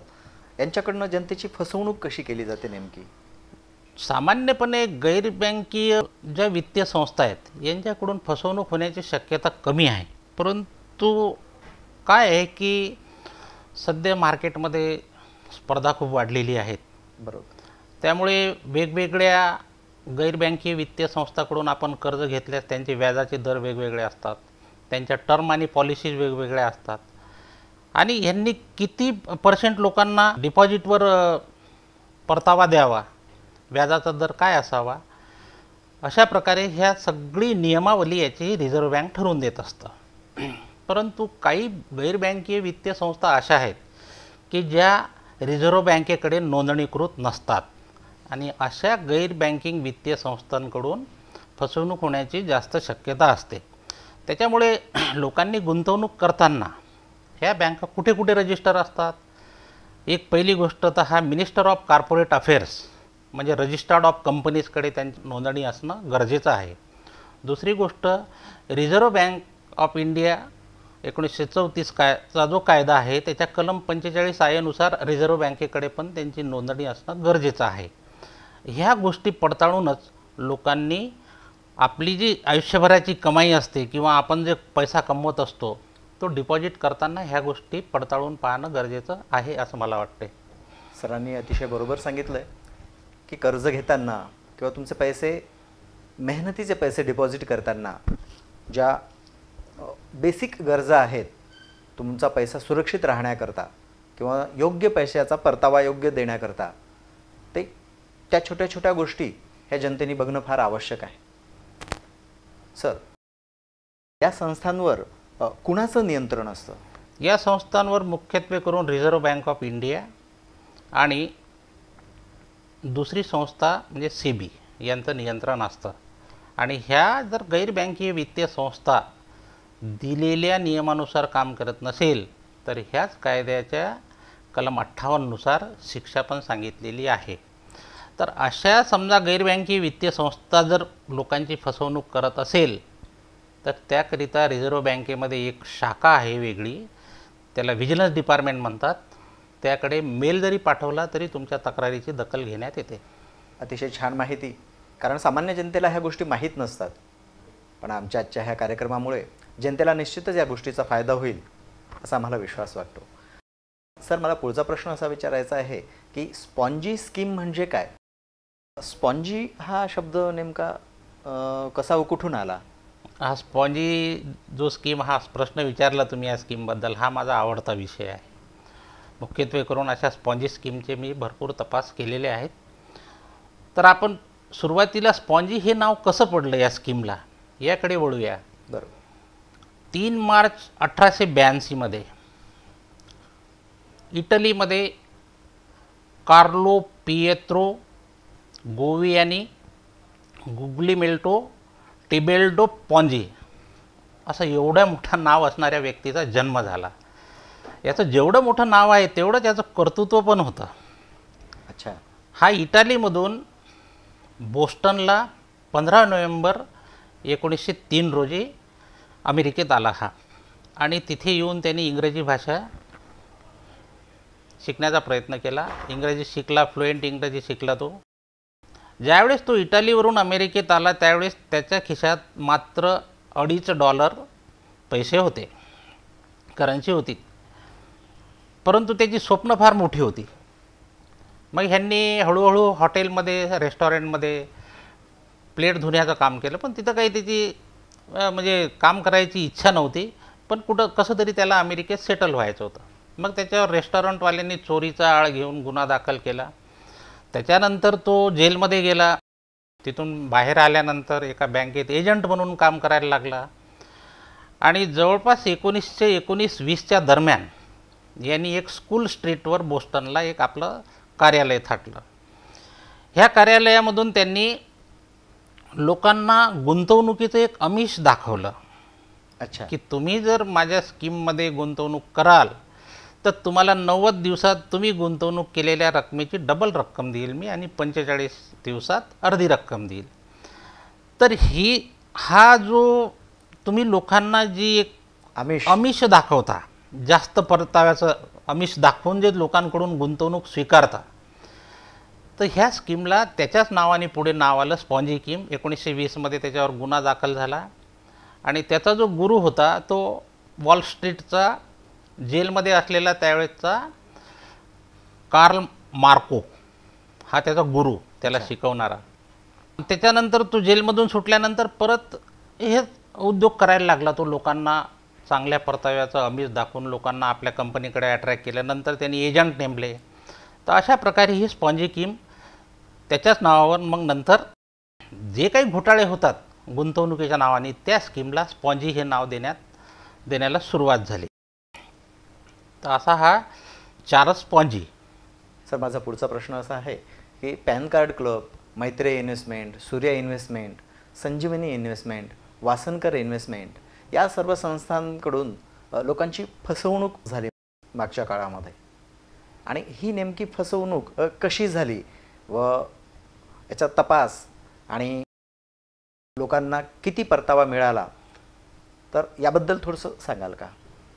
यांच्याकडनं जनतेची फसवणूक कशी केली जाते नेमकी? सामान्यपणे गैर बँकीय ज्या वित्तीय संस्था आहेत यांच्याकडून फसवणूक होण्याची शक्यता कमी आहे. परंतु काय आहे की सध्या मार्केटमध्ये स्पर्धा खूप वाढलेली आहेत. बरोबर. त्यामुळे वेगवेगळ्या गैर बँकीय वित्तीय संस्थाकडून आपण कर्ज घेतल्यास त्यांचे व्याजाचे दर वेगवेगळे असतात, त्यांच्या टर्म आणि पॉलिसीज वेगवेगळ्या असतात आणि यांनी किती % लोकांना डिपॉझिटवर परतावा द्यावा, व्याजाचा दर काय असावा, अशा प्रकारे ह्या सगळी नियमावली याची रिझर्व्ह बँक ठरवून देत असतं. परंतु काही गैर बँकीय वित्तीय संस्था अशा आहेत की ज्या रिझर्व्ह बँकेकडे नोंदणीकृत नसतात आणि अशा गैर बँकिंग वित्तीय संस्थांकडून फसवणूक होण्याची जास्त शक्यता असते. त्याच्यामुळे लोकांनी गुंतवणूक करताना ह्या बँका कुठे कुठे रजिस्टर असतात? एक पहिली गोष्ट तर हा मिनिस्टर ऑफ कॉर्पोरेट अफेअर्स म्हणजे रजिस्टर्ड ऑफ कंपनीजकडे त्यांची नोंदणी असणं गरजेचं आहे. दुसरी गोष्ट, रिझर्व्ह बँक ऑफ इंडिया 1934 चा जो कायदा आहे त्याच्या कलम 45IA नुसार रिझर्व्ह बँकेकडे पण त्यांची नोंदणी असणं गरजेचं आहे. ह्या गोष्टी पडताळूनच लोकांनी आपली जी आयुष्यभराची कमाई असते किंवा आपण जे पैसा कमवत असतो तो डिपॉझिट करताना ह्या गोष्टी पडताळून पाहणं गरजेचं आहे असं मला वाटते. सरांनी अतिशय बरोबर सांगितलं आहे की कर्ज घेताना किंवा तुमचे पैसे, मेहनतीचे पैसे डिपॉझिट करताना ज्या बेसिक गरजा आहेत, तुमचा पैसा सुरक्षित राहण्याकरता किंवा योग्य पैशाचा परतावा योग्य देण्याकरता, त्या छोट्या छोट्या गोष्टी ह्या जनतेने बघणं फार आवश्यक आहे. सर, या संस्थांवर कुणाचं नियंत्रण असतं? या संस्थांवर मुख्यत्वे करून रिझर्व्ह बँक ऑफ इंडिया आणि दुसरी संस्था म्हणजे सेबी यांचं नियंत्रण असतं आणि ह्या जर गैरबँकीय वित्तीय संस्था दिलेल्या नियमानुसार काम करत नसेल तर ह्याच कायद्याच्या कलम 58 नुसार शिक्षा पण सांगितलेली आहे. तर अशा समजा गैरबँकीय वित्तीय संस्था जर लोकांची फसवणूक करत असेल तर त्याकरिता रिझर्व्ह बँकेमध्ये एक शाखा आहे वेगळी, त्याला व्हिजिलन्स डिपार्टमेंट म्हणतात. त्याकडे मेल जरी पाठवला तरी तुमच्या तक्रारीची दखल घेण्यात येते. अतिशय छान माहिती, कारण सामान्य जनतेला ह्या गोष्टी माहीत नसतात. पण आमच्या आजच्या ह्या कार्यक्रमामुळे जनतेला निश्चितच या गोष्टीचा फायदा होईल असा आम्हाला विश्वास वाटतो. सर, मला पुढचा प्रश्न असा विचारायचा आहे की स्पॉन्जी स्कीम म्हणजे काय? स्पॉन्जी हा शब्द नेमका कसा व कुठून आला? हा स्पॉन्जी जो स्कीम, हा प्रश्न विचारला तुम्ही या स्कीमबद्दल, हा माझा आवडता विषय आहे. मुख्यत्वे करून अशा स्पॉन्जी स्कीमचे मी भरपूर तपास केलेले आहेत. तर आपण सुरुवातीला स्पॉन्जी हे नाव कसं पडलं या स्कीमला याकडे वळूया. बरोबर. 3 मार्च 1882 इटलीमध्ये कार्लो पिएत्रो गोवियानी गुग्लिमेल्टो टिबेल्डो पॉन्जी असं एवढ्या मोठं नाव असणाऱ्या व्यक्तीचा जन्म झाला. याचं जेवढं मोठं नाव आहे तेवढं त्याचं कर्तृत्व पण होतं. अच्छा. हा इटालीमधून बोस्टनला 15 नोव्हेंबर 1903 रोजी अमेरिकेत आला हा, आणि तिथे येऊन त्यांनी इंग्रजी भाषा शिकण्याचा प्रयत्न केला. इंग्रजी शिकला, फ्लुएंट इंग्रजी शिकला तो. ज्यावेळेस तो इटालीवरून अमेरिकेत आला त्यावेळेस त्याच्या खिशात मात्र $2.50 पैसे होते, करन्सी होती. परंतु त्याची स्वप्न फार मोठी होती. मग ह्यांनी हळूहळू हॉटेलमध्ये, रेस्टॉरंटमध्ये प्लेट धुण्याचं काम केलं, पण तिथं काही त्याची म्हणजे काम करायची इच्छा नव्हती. पण कुठं कसं तरी त्याला अमेरिकेत सेटल व्हायचं होतं. मग त्याच्यावर रेस्टॉरंटवाल्यांनी चोरीचा आळ घेऊन गुन्हा दाखल केला. त्याच्यानंतर तो जेलमध्ये गेला. तिथून बाहेर आल्यानंतर एका बँकेत एजंट म्हणून काम करायला लागला आणि जवळपास 1919-20च्या दरम्यान यांनी एक स्कूल स्ट्रीटवर बोस्टनला एक आपलं कार्यालय थाटलं. ह्या कार्यालयामधून त्यांनी लोकांना गुंतवणुकीचं एक आमिष दाखवलं. अच्छा. की तुम्ही जर माझ्या स्कीममध्ये गुंतवणूक कराल तर तुम्हाला 90 दिवसात तुम्ही गुंतवणूक केलेल्या रकमेची डबल रक्कम देईल मी आणि 45 दिवसात अर्धी रक्कम देईल. तर हा जो तुम्ही लोकांना जी एक आमिष दाखवता, जास्त परताव्याचं आमिष दाखवून जे लोकांकडून गुंतवणूक स्वीकारता, तर ह्या स्कीमला त्याच्याच नावाने पुढे नाव आलं स्पॉन्जी स्कीम. 1920 त्याच्यावर गुन्हा दाखल झाला आणि त्याचा जो गुरु होता तो वॉल स्ट्रीटचा जेलमध्ये असलेला त्यावेळेचा कार्ल मार्को, हा त्याचा गुरु, त्याला शिकवणारा. त्याच्यानंतर तो जेलमधून सुटल्यानंतर परत हे उद्योग करायला लागला. तो लोकांना चांगल्या परताव्याचं आमिष दाखवून लोकांना आपल्या कंपनीकडे अट्रॅक्ट केल्यानंतर त्यांनी एजंट नेमले. तर अशा प्रकारे ही स्पॉन्जी स्कीम त्याच्याच नावावर मग नंतर जे काही घोटाळे होतात गुंतवणुकीच्या नावाने त्या स्कीमला स्पॉन्जी हे नाव देण्याला सुरुवात झाली. तर असा हा चार्ल्स स्पॉन्जी. सर, माझा पुढचा प्रश्न असा आहे की pan card club, Maitreya investment, Surya investment, Sanjivani investment, Wasankar investment या सर्व संस्थांकडून लोकांची फसवणूक झाली मागच्या काळामध्ये, आणि ही नेमकी फसवणूक कशी झाली व याचा तपास आणि लोकांना किती परतावा मिळाला, तर याबद्दल थोडंसं सांगाल का?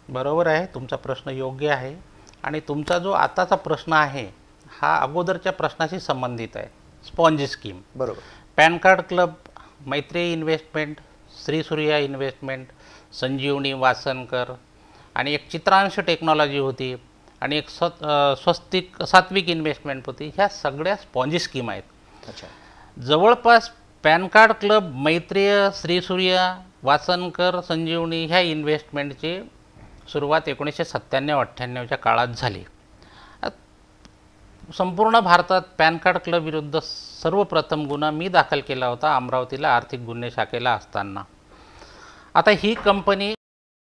बरोबर आहे, तुमचा प्रश्न योग्य आहे. आणि तुमचा जो आताचा प्रश्न आहे हा अगोदरच्या प्रश्नाशी संबंधित आहे. स्पॉन्जी स्कीम, बरोबर. Pan card club, Maitreya investment, Shri Surya investment, Sanjivani, Wasankar, आणि एक चित्रांश टेक्नॉलॉजी होती आणि एक सात्विक इन्व्हेस्टमेंट होती. ह्या सगळ्या स्पॉन्जी स्कीम आहेत. अच्छा. जवळपास pan card club, Maitreya, Shri Surya, Wasankar, Sanjivani ह्या इन्व्हेस्टमेंटची सुरुवात 1997-98च्या काळात झाली. संपूर्ण भारतात पॅन कार्ड क्लब विरुद्ध सर्वप्रथम गुन्हा मी दाखल केला होता अमरावतीला आर्थिक गुन्हे शाखेला असताना. आता ही कंपनी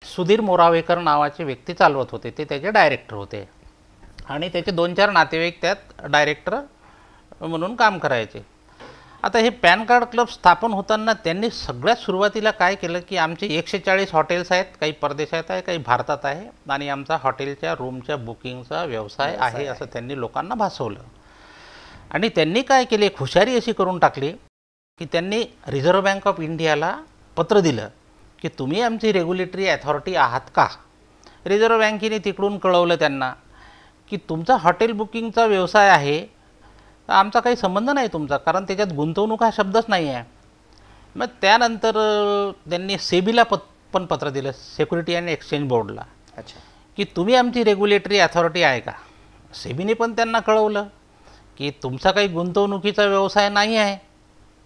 सुधीर मोरावेकर नावाचे व्यक्ती चालवत होते, ते त्याचे डायरेक्टर होते आणि त्याचे 2-4 नातेवाईक त्यात डायरेक्टर म्हणून काम करायचे. आता हे पॅन कार्ड क्लब स्थापन होताना त्यांनी सगळ्यात सुरुवातीला काय केलं की आमचे 140 हॉटेल्स आहेत, काही परदेशात आहे, काही भारतात आहे, आणि आमचा हॉटेलच्या रूमच्या बुकिंगचा व्यवसाय आहे असं त्यांनी लोकांना भासवलं. आणि त्यांनी काय केले, हुशारी अशी करून टाकली की त्यांनी रिझर्व्ह बँक ऑफ इंडियाला पत्र दिलं की तुम्ही आमची रेग्युलेटरी अथॉरिटी आहात का. रिझर्व्ह बँकेने तिकडून कळवलं त्यांना की तुमचा हॉटेल बुकिंगचा व्यवसाय आहे, आमचा काही संबंध नाही तुमचा, कारण त्याच्यात गुंतवणूक हा शब्दच नाही आहे. मग त्यानंतर त्यांनी सेबीला पण पत्र दिलं, सिक्युरिटी अँड एक्सचेंज बोर्डला, की तुम्ही आमची रेग्युलेटरी अथॉरिटी आहे का. सेबीने पण त्यांना कळवलं की तुमचा काही गुंतवणुकीचा व्यवसाय नाही आहे,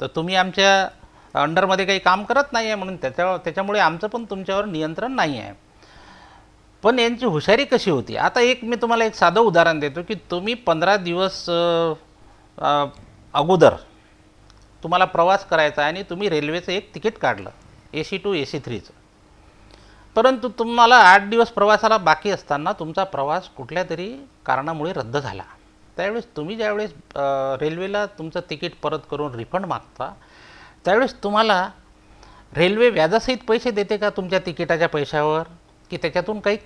तर तुम्ही आमच्या अंडरमध्ये काही काम करत नाही आहे, म्हणून त्याच्यामुळे आमचं पण तुमच्यावर नियंत्रण नाही आहे. पण यांची हुशारी कशी होती. आता मी तुम्हाला एक साधं उदाहरण देतो की तुम्ही 15 दिवस अगोदर तुम्हाला प्रवास करायचा आहे आणि तुम्ही रेल्वेचं एक तिकीट काढलं AC टू AC3चं, परंतु तुम्हाला 8 दिवस प्रवासाला बाकी असताना तुमचा प्रवास कुठल्या तरी कारणामुळे रद्द झाला. त्यावेळेस तुम्ही ज्यावेळेस रेल्वेला तुमचं तिकीट परत करून रिफंड मागता, त्यावेळेस तुम्हाला रेल्वे व्याजासहित पैसे देते का तुमच्या तिकिटाच्या पैशावर, की त्याच्यातून काही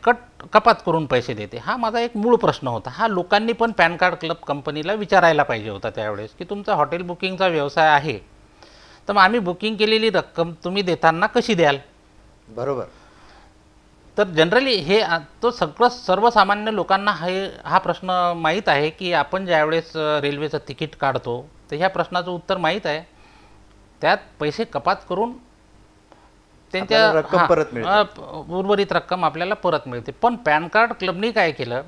कपात करून पैसे देते. हा माझा एक मूळ प्रश्न होता. हा लोकांनी पण पॅन कार्ड क्लब कंपनीला विचारायला पाहिजे होता त्यावेळेस, की तुमचा हॉटेल बुकिंगचा व्यवसाय आहे, तर मग आम्ही बुकिंग केलेली रक्कम तुम्ही देताना कशी द्याल. बरोबर. तर जनरली हे तो सर्वसामान्य लोकांना हा प्रश्न माहीत आहे की आपण ज्यावेळेस रेल्वेचं तिकीट काढतो तर ह्या प्रश्नाचं उत्तर माहीत आहे, त्यात पैसे कपात करून त्यांच्या रक्कम परत मिळते, उर्वरित रक्कम आपल्याला परत मिळते. पण पॅन कार्ड क्लबनी काय केलं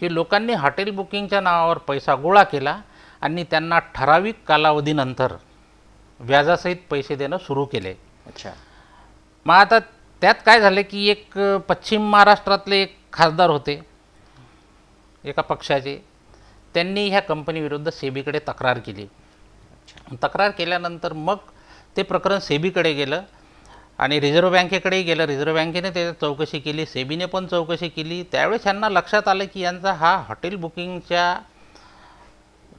की लोकांनी हॉटेल बुकिंगच्या नावावर पैसा गोळा केला आणि त्यांना ठराविक कालावधीनंतर व्याजासहित पैसे देणं सुरू केले. अच्छा. मग आता त्यात काय झालं की एक पश्चिम महाराष्ट्रातले एक खासदार होते एका पक्षाचे, त्यांनी ह्या कंपनीविरुद्ध सेबीकडे तक्रार केली. तक्रार केल्यानंतर मग ते प्रकरण सेबीकडे गेलं आणि रिझर्व्ह बँकेकडेही गेलं. रिझर्व्ह बँकेने त्याच्यात चौकशी केली, सेबीने पण चौकशी केली. त्यावेळेस यांना लक्षात आलं की यांचा हा हॉटेल बुकिंगच्या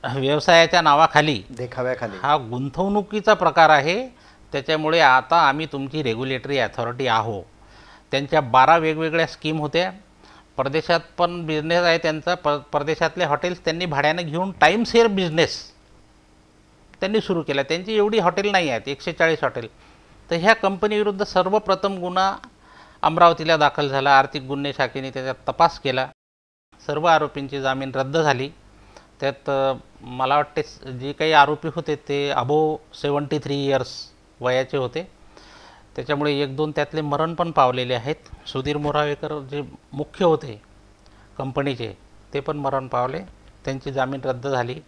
व्यवसायाच्या नावाखाली, देखाव्याखाली हा गुंतवणुकीचा प्रकार आहे. त्याच्यामुळे आता आम्ही तुमची रेग्युलेटरी अथॉरिटी आहो. त्यांच्या 12 वेगवेगळ्या स्कीम होत्या. परदेशात पण बिझनेस आहे त्यांचा. परदेशातले हॉटेल्स त्यांनी भाड्यानं घेऊन टाईम शेअर बिझनेस त्यांनी सुरू केला. त्यांची एवढी हॉटेल नाही आहेत, 140 हॉटेल. तर ह्या कंपनीविरुद्ध सर्वप्रथम गुन्हा अमरावतीला दाखल झाला. आर्थिक गुन्हे शाखेने त्याच्यात तपास केला. सर्व आरोपींची जामीन रद्द झाली. त्यात मला वाटते जे काही आरोपी होते ते अबोव 73 इयर्स वयाचे होते. त्याच्यामुळे 1-2 त्यातले मरण पण पावलेले आहेत. सुधीर मोरावेकर जे मुख्य होते कंपनीचे ते पण मरण पावले, त्यांची जामीन रद्द झाली.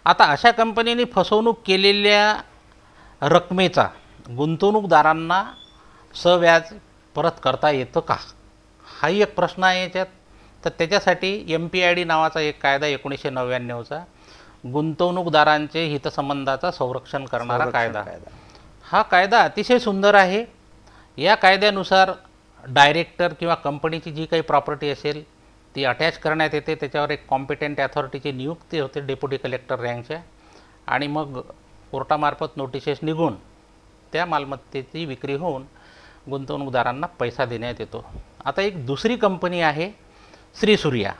आता अशा कंपनीने फसवणूक केलेल्या रकमेचा गुंतवणूकदारांना सव्याज परत करता येतं का, हाही एक प्रश्न आहे याच्यात. तर त्याच्यासाठी MPID नावाचा एक कायदा 1999चा गुंतवणूकदारांचे हितसंबंधाचा संरक्षण करणारा कायदा, हा कायदा अतिशय सुंदर आहे. या कायद्यानुसार डायरेक्टर किंवा कंपनीची जी काही प्रॉपर्टी असेल ती अटॅच करण्यात येते. त्याच्यावर एक कॉम्पिटंट अथॉरिटीची नियुक्ती होते डेप्युटी कलेक्टर रँकच्या, आणि मग कोर्टामार्फत नोटिसेस निघून त्या मालमत्तेची विक्री होऊन गुंतवणूकदारांना पैसा देण्यात येतो. आता एक दुसरी कंपनी आहे श्रीसूर्या.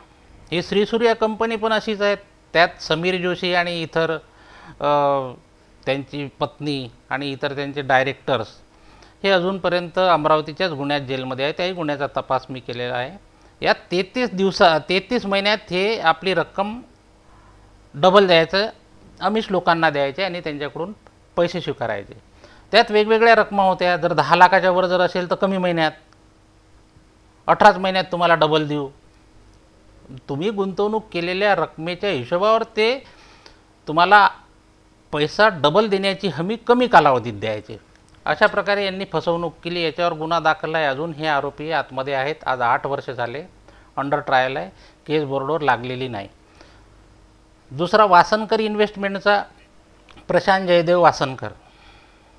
ही श्रीसूर्या कंपनी पण अशीच आहे. त्यात समीर जोशी आणि इतर त्यांची पत्नी आणि इतर त्यांचे डायरेक्टर्स हे अजूनपर्यंत अमरावतीच्याच गुन्ह्यात जेलमध्ये आहे. त्याही गुन्ह्याचा तपास मी केलेला आहे. या 33 महिन्यात हे आपली रक्कम डबल द्यायचं, आमिष लोकांना द्यायचे आणि त्यांच्याकडून पैसे स्वीकारायचे. त्यात वेगवेगळ्या रकमा होत्या. जर 10 लाखाच्या वर जर असेल तर कमी महिन्यात, 18 महिन्यात तुम्हाला डबल देऊ. तुम्ही गुंतवणूक केलेल्या रकमेच्या हिशोबावर ते तुम्हाला पैसा डबल देण्याची हमी कमी कालावधीत द्यायचे. अशा प्रकारे यांनी फसवणूक केली. याच्यावर गुन्हा दाखल आहे. अजून हे आरोपी आतमध्ये आहेत. आज 8 वर्ष झाले, अंडर ट्रायल आहे. केस बोर्डवर लागलेली नाही. दुसरा वासनकर इन्व्हेस्टमेंटचा प्रशांत जयदेव वासनकर,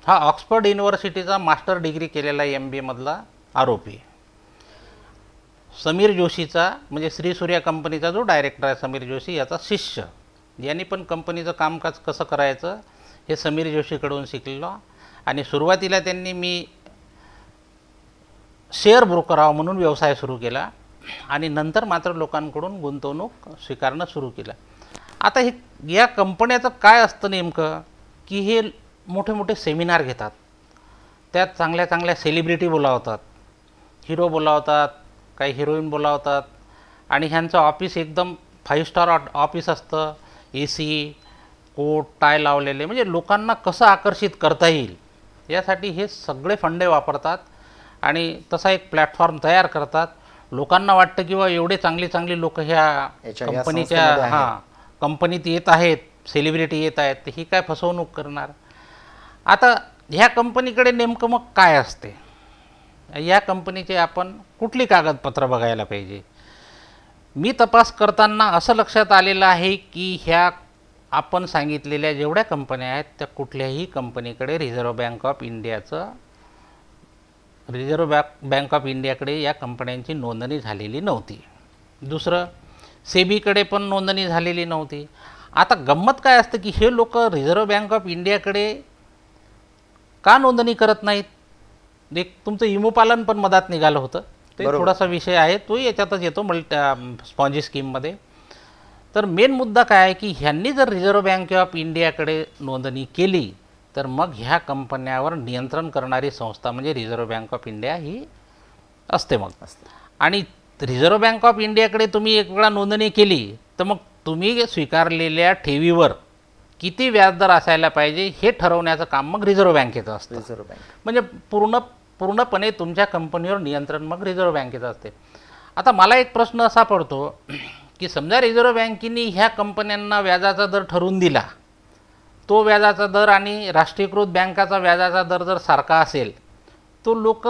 हा ऑक्सफर्ड युनिव्हर्सिटीचा मास्टर डिग्री केलेला MBA मधला आरोपी. समीर जोशीचा म्हणजे श्रीसूर्या कंपनीचा जो डायरेक्टर आहे समीर जोशी, याचा शिष्य यांनी पण कंपनीचं कामकाज कसं करायचं हे समीर जोशीकडून शिकलो. आणि सुरुवातीला त्यांनी मी शेअर ब्रोकर म्हणून व्यवसाय सुरू केला आणि नंतर मात्र लोकांकडून गुंतवणूक स्वीकारणं सुरू केलं. आता हे या कंपन्याचं काय असतं नेमकं की हे मोठे मोठे सेमिनार घेतात, त्यात चांगल्या चांगल्या सेलिब्रिटी बोलावतात, हिरो बोलावतात, काही हिरोईन बोलावतात आणि ह्यांचं ऑफिस एकदम 5 स्टार ऑफिस असतं, AC, कोट टाय लावलेले, म्हणजे लोकांना कसं आकर्षित करता येईल यासाठी हे सगळे फंडे वापरतात आणि तसा एक प्लॅटफॉर्म तयार करतात. लोकांना वाटतं की बा एवढे चांगली चांगली लोक ह्या कंपनीच्या कंपनीत येत आहेत, सेलिब्रिटी येत आहेत, तर ही काय फसवणूक करणार. आता ह्या कंपनीकडे नेमकं मग काय असते, या कंपनीचे आपण कुठली कागदपत्र बघायला पाहिजे. मी तपास करताना असं लक्षात आलेलं आहे की ह्या आपण सांगितलेल्या जेवढ्या कंपन्या आहेत त्या कुठल्याही कंपनीकडे रिझर्व्ह बँक ऑफ इंडियाकडे या कंपन्यांची नोंदणी झालेली नव्हती. दुसरं, सेबीकडे पण नोंदणी झालेली नव्हती. आता गंमत काय असतं की हे लोक रिझर्व्ह बँक ऑफ इंडियाकडे का नोंदणी करत नाहीत. एक तुमचं इमोपालन पण मधात निघालं होतं, ते थोडासा विषय आहे, तो याच्यातच येतो स्पॉन्जी स्कीममध्ये. तर मेन मुद्दा काय आहे की ह्यांनी जर रिझर्व्ह बँक ऑफ इंडियाकडे नोंदणी केली तर मग ह्या कंपन्यावर नियंत्रण करणारी संस्था म्हणजे रिझर्व्ह बँक ऑफ इंडिया ही असते मग. आणि रिझर्व्ह बँक ऑफ इंडियाकडे तुम्ही एक वेळा नोंदणी केली तर मग तुम्ही स्वीकारलेल्या ठेवीवर किती व्याजदर असायला पाहिजे हे ठरवण्याचं काम मग रिझर्व्ह बँकेचं असतं. रिझर्व्ह बँक म्हणजे पूर्णपणे तुमच्या कंपनीवर नियंत्रण मग रिझर्व्ह बँकेचं असते. आता मला एक प्रश्न असा पडतो की समजा रिझर्व्ह बँकेने ह्या कंपन्यांना व्याजाचा दर ठरवून दिला, तो व्याजाचा दर आणि राष्ट्रीयकृत बँकाचा व्याजाचा दर जर सारखा असेल, तो लोक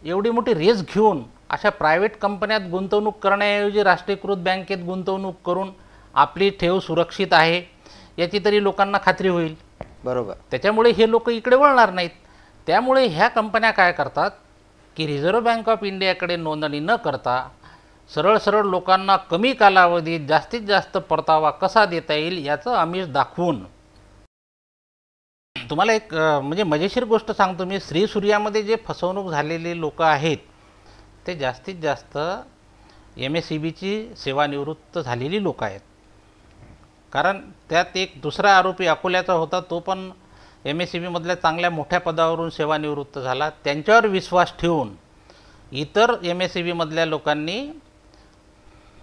एवढी मोठी रिस्क घेऊन अशा प्रायव्हेट कंपन्यात गुंतवणूक करण्याऐवजी राष्ट्रीयकृत बँकेत गुंतवणूक करून आपली ठेव सुरक्षित आहे याची तरी लोकांना खात्री होईल. बरोबर. त्याच्यामुळे हे लोक इकडे वळणार नाहीत. त्यामुळे ह्या कंपन्या काय करतात की रिझर्व्ह बँक ऑफ इंडियाकडे नोंदणी न करता सरळ लोकांना कमी कालावधीत जास्तीत जास्त परतावा कसा देता येईल याचं आमिष दाखवून. तुम्हाला एक म्हणजे मजेशीर गोष्ट सांगतो मी, श्री सूर्यामध्ये जे फसवणूक झालेले लोक आहेत ते जास्तीत जास्त MSEBची सेवानिवृत्त झालेली लोक आहेत. कारण त्यात एक दुसरा आरोपी अकोल्याचा होता, तो पण MSEBमधल्या चांगल्या मोठ्या पदावरून सेवानिवृत्त झाला. त्यांच्यावर विश्वास ठेवून इतर MSEBमधल्या लोकांनी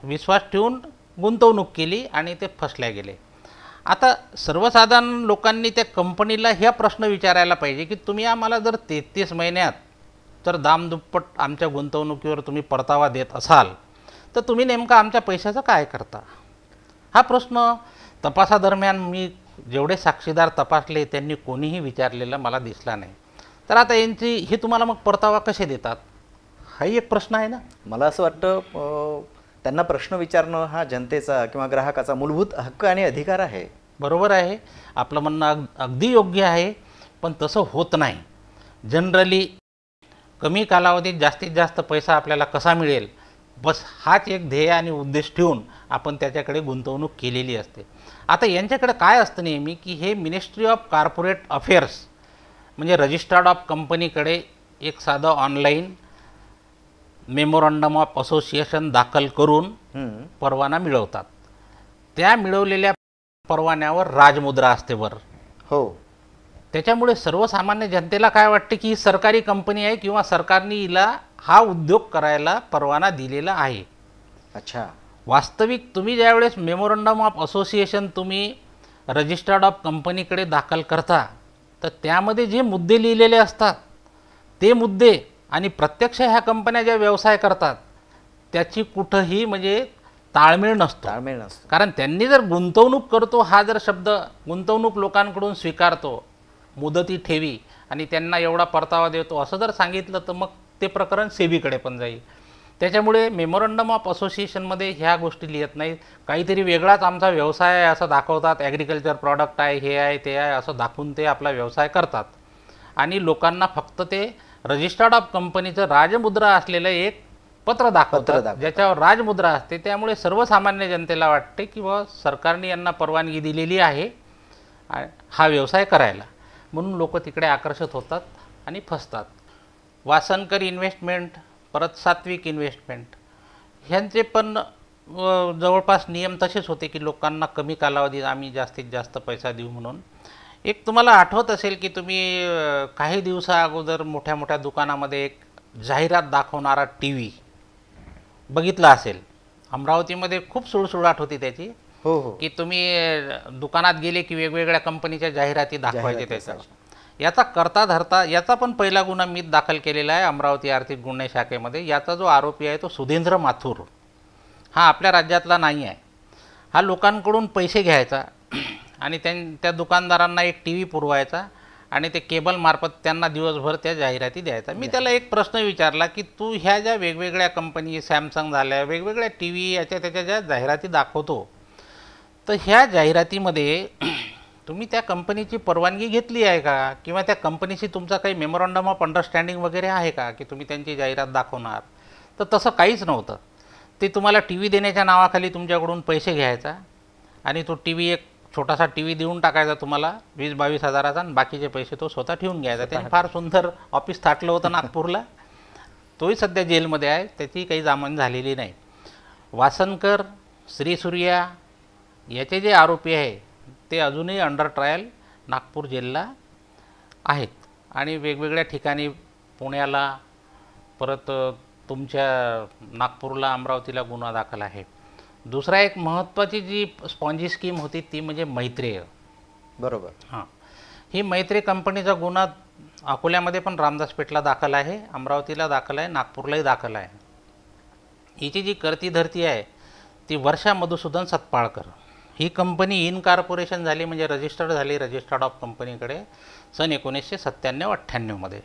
विश्वास ठेवून गुंतवणूक केली आणि ते फसल्या गेले. आता सर्वसाधारण लोकांनी त्या कंपनीला ह्या प्रश्न विचारायला पाहिजे की तुम्ही आम्हाला जर 33 महिन्यात तर दामदुप्पट आमच्या गुंतवणुकीवर तुम्ही परतावा देत असाल तर तुम्ही नेमका आमच्या पैशाचं काय करता. हा प्रश्न तपासादरम्यान मी जेवढे साक्षीदार तपासले त्यांनी कोणीही विचारलेला मला दिसला नाही. तर आता यांची हे तुम्हाला मग परतावा कसे देतात हाही एक प्रश्न आहे ना. मला असं वाटतं त्यांना प्रश्न विचारणं हा जनतेचा किंवा ग्राहकाचा मूलभूत हक्क आणि अधिकार आहे. बरोबर आहे, आपलं म्हणणं अगदी योग्य आहे, पण तसं होत नाही. जनरली कमी कालावधीत जास्तीत जास्त पैसा आपल्याला कसा मिळेल बस हाच एक ध्येय आणि उद्देश ठेवून आपण त्याच्याकडे गुंतवणूक केलेली असते. आता यांच्याकडे काय असतं नेहमी की हे मिनिस्ट्री ऑफ कॉर्पोरेट अफेअर्स म्हणजे रजिस्टर्ड ऑफ कंपनीकडे एक साधं ऑनलाईन मेमोरंडम ऑफ असोसिएशन दाखल करून परवाना मिळवतात. त्या मिळवलेल्या परवान्यावर राजमुद्रा असते बरं. हो. त्याच्यामुळे सर्वसामान्य जनतेला काय वाटते की ही सरकारी कंपनी आहे किंवा सरकारने हिला हा उद्योग करायला परवाना दिलेला आहे. अच्छा. वास्तविक तुम्ही ज्यावेळेस मेमोरंडम ऑफ असोसिएशन तुम्ही रजिस्टर्ड ऑफ कंपनीकडे दाखल करता तर त्यामध्ये जे मुद्दे लिहिलेले असतात ते मुद्दे आणि प्रत्यक्ष ह्या कंपन्या ज्या व्यवसाय करतात त्याची कुठंही म्हणजे ताळमेळ नसतो. कारण त्यांनी जर गुंतवणूक करतो हा जर शब्द गुंतवणूक लोकांकडून स्वीकारतो मुदती ठेवी आणि त्यांना एवढा परतावा देतो असं जर सांगितलं तर मग ते प्रकरण सेबीकडे पण जाईल. त्याच्यामुळे मेमोरंडम ऑफ असोसिएशनमध्ये ह्या गोष्टी लिहित नाहीत. काहीतरी वेगळाच आमचा व्यवसाय आहे असं दाखवतात, ॲग्रिकल्चर प्रॉडक्ट आहे, हे आहे ते आहे असं दाखवून ते आपला व्यवसाय करतात आणि लोकांना फक्त ते रजिस्टर्ड ऑफ कंपनीचं राजमुद्रा असलेलं एक पत्र दाखवतात दाखवतात. ज्याच्यावर राजमुद्रा असते. त्यामुळे सर्वसामान्य जनतेला वाटते की बाबा सरकारने यांना परवानगी दिलेली आहे हा व्यवसाय करायला, म्हणून लोक तिकडे आकर्षित होतात आणि फसतात. वासनकर इन्व्हेस्टमेंट, परत सात्विक इन्व्हेस्टमेंट, ह्यांचे पण जवळपास नियम तसेच होते की लोकांना कमी कालावधीत आम्ही जास्तीत जास्त पैसा देऊ म्हणून. एक तुम्हाला आठवत असेल की तुम्ही काही दिवसा अगोदर मोठ्या मोठ्या दुकानामध्ये एक जाहिरात दाखवणारा टी व्ही बघितला असेल. अमरावतीमध्ये खूप सुळसुळाट होती त्याची. हो हो. की तुम्ही दुकानात गेले की वेगवेगळ्या कंपनीच्या जाहिराती दाखवायचे त्याच्यावर. याचा करता धरता याचा पण पहिला गुन्हा मीच दाखल केलेला आहे अमरावती आर्थिक गुन्हे शाखेमध्ये. याचा जो आरोपी आहे तो सुधींद्र माथुर, हा आपल्या राज्यातला नाही आहे. हा लोकांकडून पैसे घ्यायचा आणि त्या दुकानदारांना एक टी व्ही पुरवायचा आणि ते केबलमार्फत त्यांना दिवसभर त्या जाहिराती द्यायचा. मी त्याला एक प्रश्न विचारला की तू ह्या ज्या वेगवेगळ्या कंपनी, सॅमसंग झाल्या, वेगवेगळ्या टी व्ही याच्या त्याच्या ज्या जाहिराती दाखवतो, तर ह्या जाहिरातीमध्ये तुम्ही त्या कंपनीची परवानगी घेतली आहे का, किंवा त्या कंपनीशी तुमचा काही मेमोरंडम ऑफ अंडरस्टँडिंग वगैरे आहे का की तुम्ही त्यांची जाहिरात दाखवणार. तर तसं काहीच नव्हतं. ते तुम्हाला टी व्ही देण्याच्या नावाखाली तुमच्याकडून पैसे घ्यायचा आणि तो टी व्ही, एक छोटासा टी व्ही देऊन टाकायचा तुम्हाला 20-22 हजाराचा, आणि बाकीचे पैसे तो स्वतः ठेवून घ्यायचा. त्याने फार सुंदर ऑफिस थाटलं होतं नागपूरला. तोही सध्या जेलमध्ये आहे, त्याची काही जामीन झालेली नाही. वासनकर, श्रीसूर्या याचे जे आरोपी आहे ते अजूनही अंडर ट्रायल नागपूर जेलला आहेत आणि वेगवेगळ्या ठिकाणी पुण्याला, परत तुमच्या नागपूरला, अमरावतीला गुन्हा दाखल आहे. दुसरा एक महत्त्वाची जी स्पॉन्जी स्कीम होती ती म्हणजे मैत्रेय. बरोबर. हां, ही मैत्रेय कंपनीचा गुन्हा अकोल्यामध्ये पण रामदास पेठला दाखल आहे, अमरावतीला दाखल आहे, नागपूरलाही दाखल आहे. हिची जी करती धरती आहे ती वर्षा मधुसूदन सतपाळकर. ही कंपनी इन कॉर्पोरेशन झाली, म्हणजे रजिस्टर्ड झाली रजिस्टर्ड ऑफ कंपनीकडे सन 1997-98 मध्ये.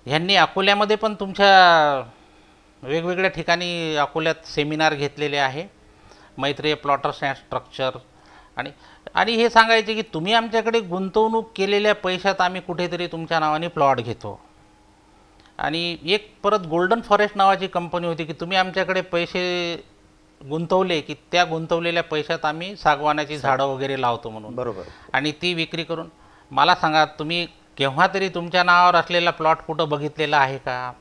ह्यांनी अकोल्यामध्ये पण तुमच्या वेगवेगळ्या ठिकाणी अकोल्यात सेमिनार घेतलेले आहे, मैत्रेय प्लॉटर्स अँड स्ट्रक्चर. आणि हे सांगायचे की तुम्ही आमच्याकडे गुंतवणूक केलेल्या पैशात आम्ही कुठेतरी तुमच्या नावाने प्लॉट घेतो. आणि एक परत गोल्डन फॉरेस्ट नावाची कंपनी होती की तुम्ही आमच्याकडे पैसे गुंतवले की त्या गुंतवलेल्या पैशात आम्ही सागवानाची झाडं वगैरे लावतो म्हणून. बरोबर. आणि ती विक्री करून. मला सांगा, तुम्ही केव्हा तरी तुमच्या नावावर असलेला प्लॉट कुठं बघितलेला आहे का?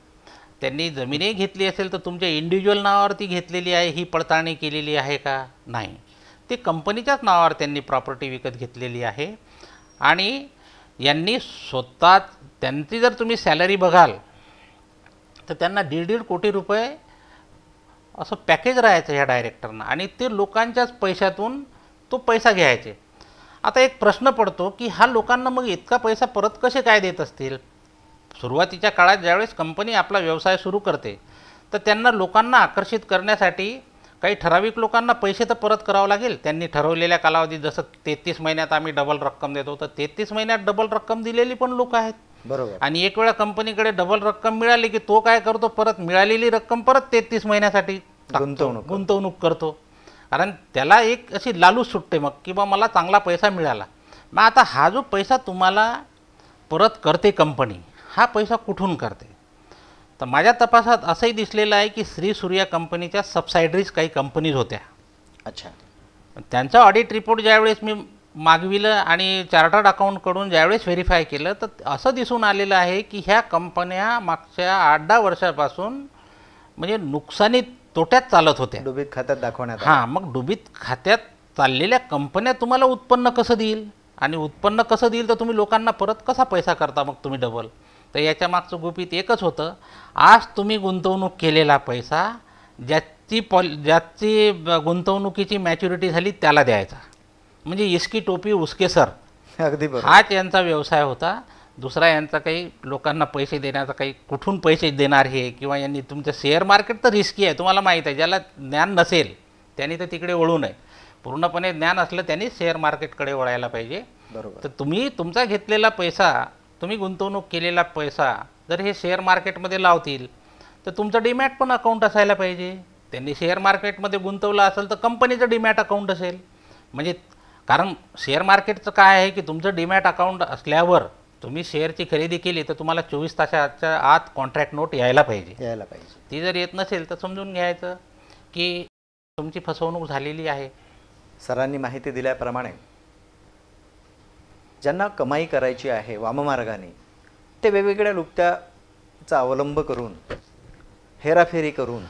त्यांनी जमीनही घेतली असेल तर तुमच्या इंडिव्हिज्युअल नावावर ती घेतलेली आहे ही पडताळणी केलेली आहे का? नाही. ते कंपनीच्याच नावावर त्यांनी प्रॉपर्टी विकत घेतलेली आहे. आणि यांनी स्वतः, त्यांची जर तुम्ही सॅलरी बघाल तर त्यांना 1.5 कोटी रुपये असं पॅकेज राहायचं ह्या डायरेक्टरना, आणि ते लोकांच्याच पैशातून तो पैसा घ्यायचे. आता एक प्रश्न पडतो की हा लोकांना मग इतका पैसा परत कसे काय देत असतील? सुरुवातीच्या काळात ज्यावेळेस कंपनी आपला व्यवसाय सुरू करते तर त्यांना लोकांना आकर्षित करण्यासाठी काही ठराविक लोकांना पैसे तर परत करावं लागेल. त्यांनी ठरवलेल्या कालावधीत, जसं 33 महिन्यात आम्ही डबल रक्कम देतो, तर 33 महिन्यात डबल रक्कम दिलेली पण लोक आहेत. बरोबर. आणि एक वेळा कंपनीकडे डबल रक्कम मिळाली की तो काय करतो, परत मिळालेली रक्कम परत 33 महिन्यासाठी गुंतवणूक करतो. कारण त्याला एक अशी लालूच सुटते मग की बा मला चांगला पैसा मिळाला. मग आता हा जो पैसा तुम्हाला परत करते कंपनी, हा पैसा कुठून करते? तर माझ्या तपासात असंही दिसलेलं आहे की श्रीसूर्या कंपनीच्या सबसायडरीज काही कंपनीज होत्या. अच्छा. त्यांचा ऑडिट रिपोर्ट ज्यावेळेस मी मागविलं आणि चार्टर्ड अकाउंटकडून ज्यावेळेस व्हेरीफाय केलं तर असं दिसून आलेलं आहे की ह्या कंपन्या मागच्या 8-10 वर्षापासून म्हणजे नुकसानीत, तोट्यात चालत होत्या. डुबीत खात्यात दाखवण्यात. हां, मग डुबीत खात्यात चाललेल्या कंपन्या तुम्हाला उत्पन्न कसं देईल, आणि उत्पन्न कसं देईल तर तुम्ही लोकांना परत कसा पैसा करता मग तुम्ही डबल? तर याच्या मागचं गुपित एकच होतं, आज तुम्ही गुंतवणूक केलेला पैसा ज्याची गुंतवणुकीची मॅच्युरिटी झाली त्याला द्यायचा. म्हणजे इसकी टोपी उसके सर. अगदी बरोबर. हाच यांचा व्यवसाय होता. दुसरा यांचा काही लोकांना पैसे देण्याचा, काही कुठून पैसे देणार हे, किंवा यांनी तुमचं शेअर मार्केट तर रिस्की आहे, तुम्हाला माहीत आहे. ज्याला ज्ञान नसेल त्यांनी तर तिकडे वळू नये. पूर्णपणे ज्ञान असलं त्यांनी शेअर मार्केटकडे वळायला पाहिजे. बरोबर. तर तुम्ही तुमचा घेतलेला पैसा, तुम्ही गुंतवणूक केलेला पैसा जर हे शेअर मार्केटमध्ये लावतील तर तुमचं डीमॅट पण अकाउंट असायला पाहिजे. त्यांनी शेअर मार्केटमध्ये गुंतवलं असेल तर कंपनीचं डीमॅट अकाउंट असेल. म्हणजे कारण शेअर मार्केटचं काय आहे की तुमचं डीमॅट अकाउंट असल्यावर तुम्ही शेअरची खरेदी केली तर तुम्हाला 24 तासाच्या आत कॉन्ट्रॅक्ट नोट यायला पाहिजे. ती जर येत नसेल तर समजून घ्यायचं की तुमची फसवणूक झालेली आहे. सरांनी माहिती दिल्याप्रमाणे ज्यांना कमाई करायची आहे वाममार्गाने ते वेगवेगळ्या युक्त्याचा अवलंब करून, हेराफेरी करून,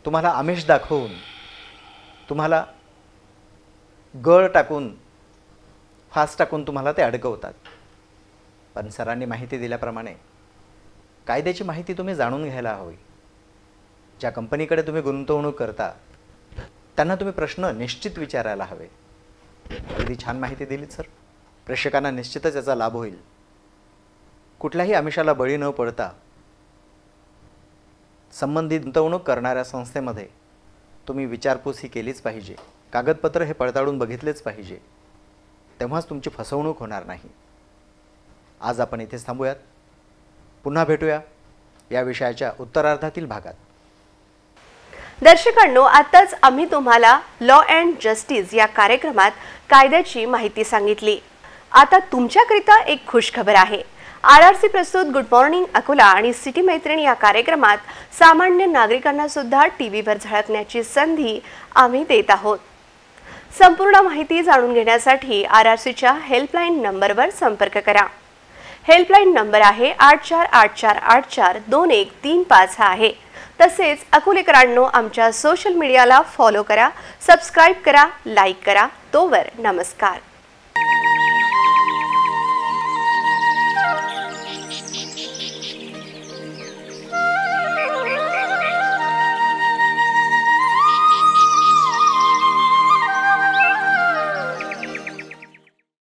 तुम्हाला आमिष दाखवून, तुम्हाला गळ टाकून, फास टाकून तुम्हाला ते अडकवतात. पण सरांनी माहिती दिल्याप्रमाणे कायद्याची माहिती तुम्ही जाणून घ्यायला हवी. ज्या कंपनीकडे तुम्ही गुंतवणूक करता त्यांना तुम्ही प्रश्न निश्चित विचारायला हवे. अगदी छान माहिती दिलीत सर. प्रेक्षकांना निश्चितच याचा लाभ होईल. कुठल्याही आमिषाला बळी न पडता संबंधित गुंतवणूक करणाऱ्या संस्थेमध्ये तुम्ही विचारपूस ही केलीच पाहिजे. कागदपत्र हे पडताळून बघितलेच पाहिजे. तेव्हाच तुमची फसवणूक होणार नाही. आज आपण इथेच थांबूयात. पुन्हा भेटूया या विषयाच्या उत्तरार्धातील भागात. दर्शकांनो, आताच आम्ही तुम्हाला लॉ अँड जस्टिस या कार्यक्रमात कायद्याची माहिती सांगितली. आता तुमच्याकरिता एक खुशखबर आहे. RRC प्रस्तुत गुड मॉर्निंग अकोला आणि सिटी मैत्रीण या कार्यक्रमात सामान्य नागरिकांना सुद्धा टीव्हीवर झळकण्याची संधी आम्ही देत आहोत. संपूर्ण माहिती जाणून घेण्यासाठी RRCच्या हेल्पलाईन नंबरवर संपर्क करा. हेल्पलाईन नंबर आहे 8484842135 हा आहे. तसेच अकोलेकरांनो, आमच्या सोशल मीडियाला फॉलो करा, सबस्क्राईब करा, लाईक करा. तोवर नमस्कार.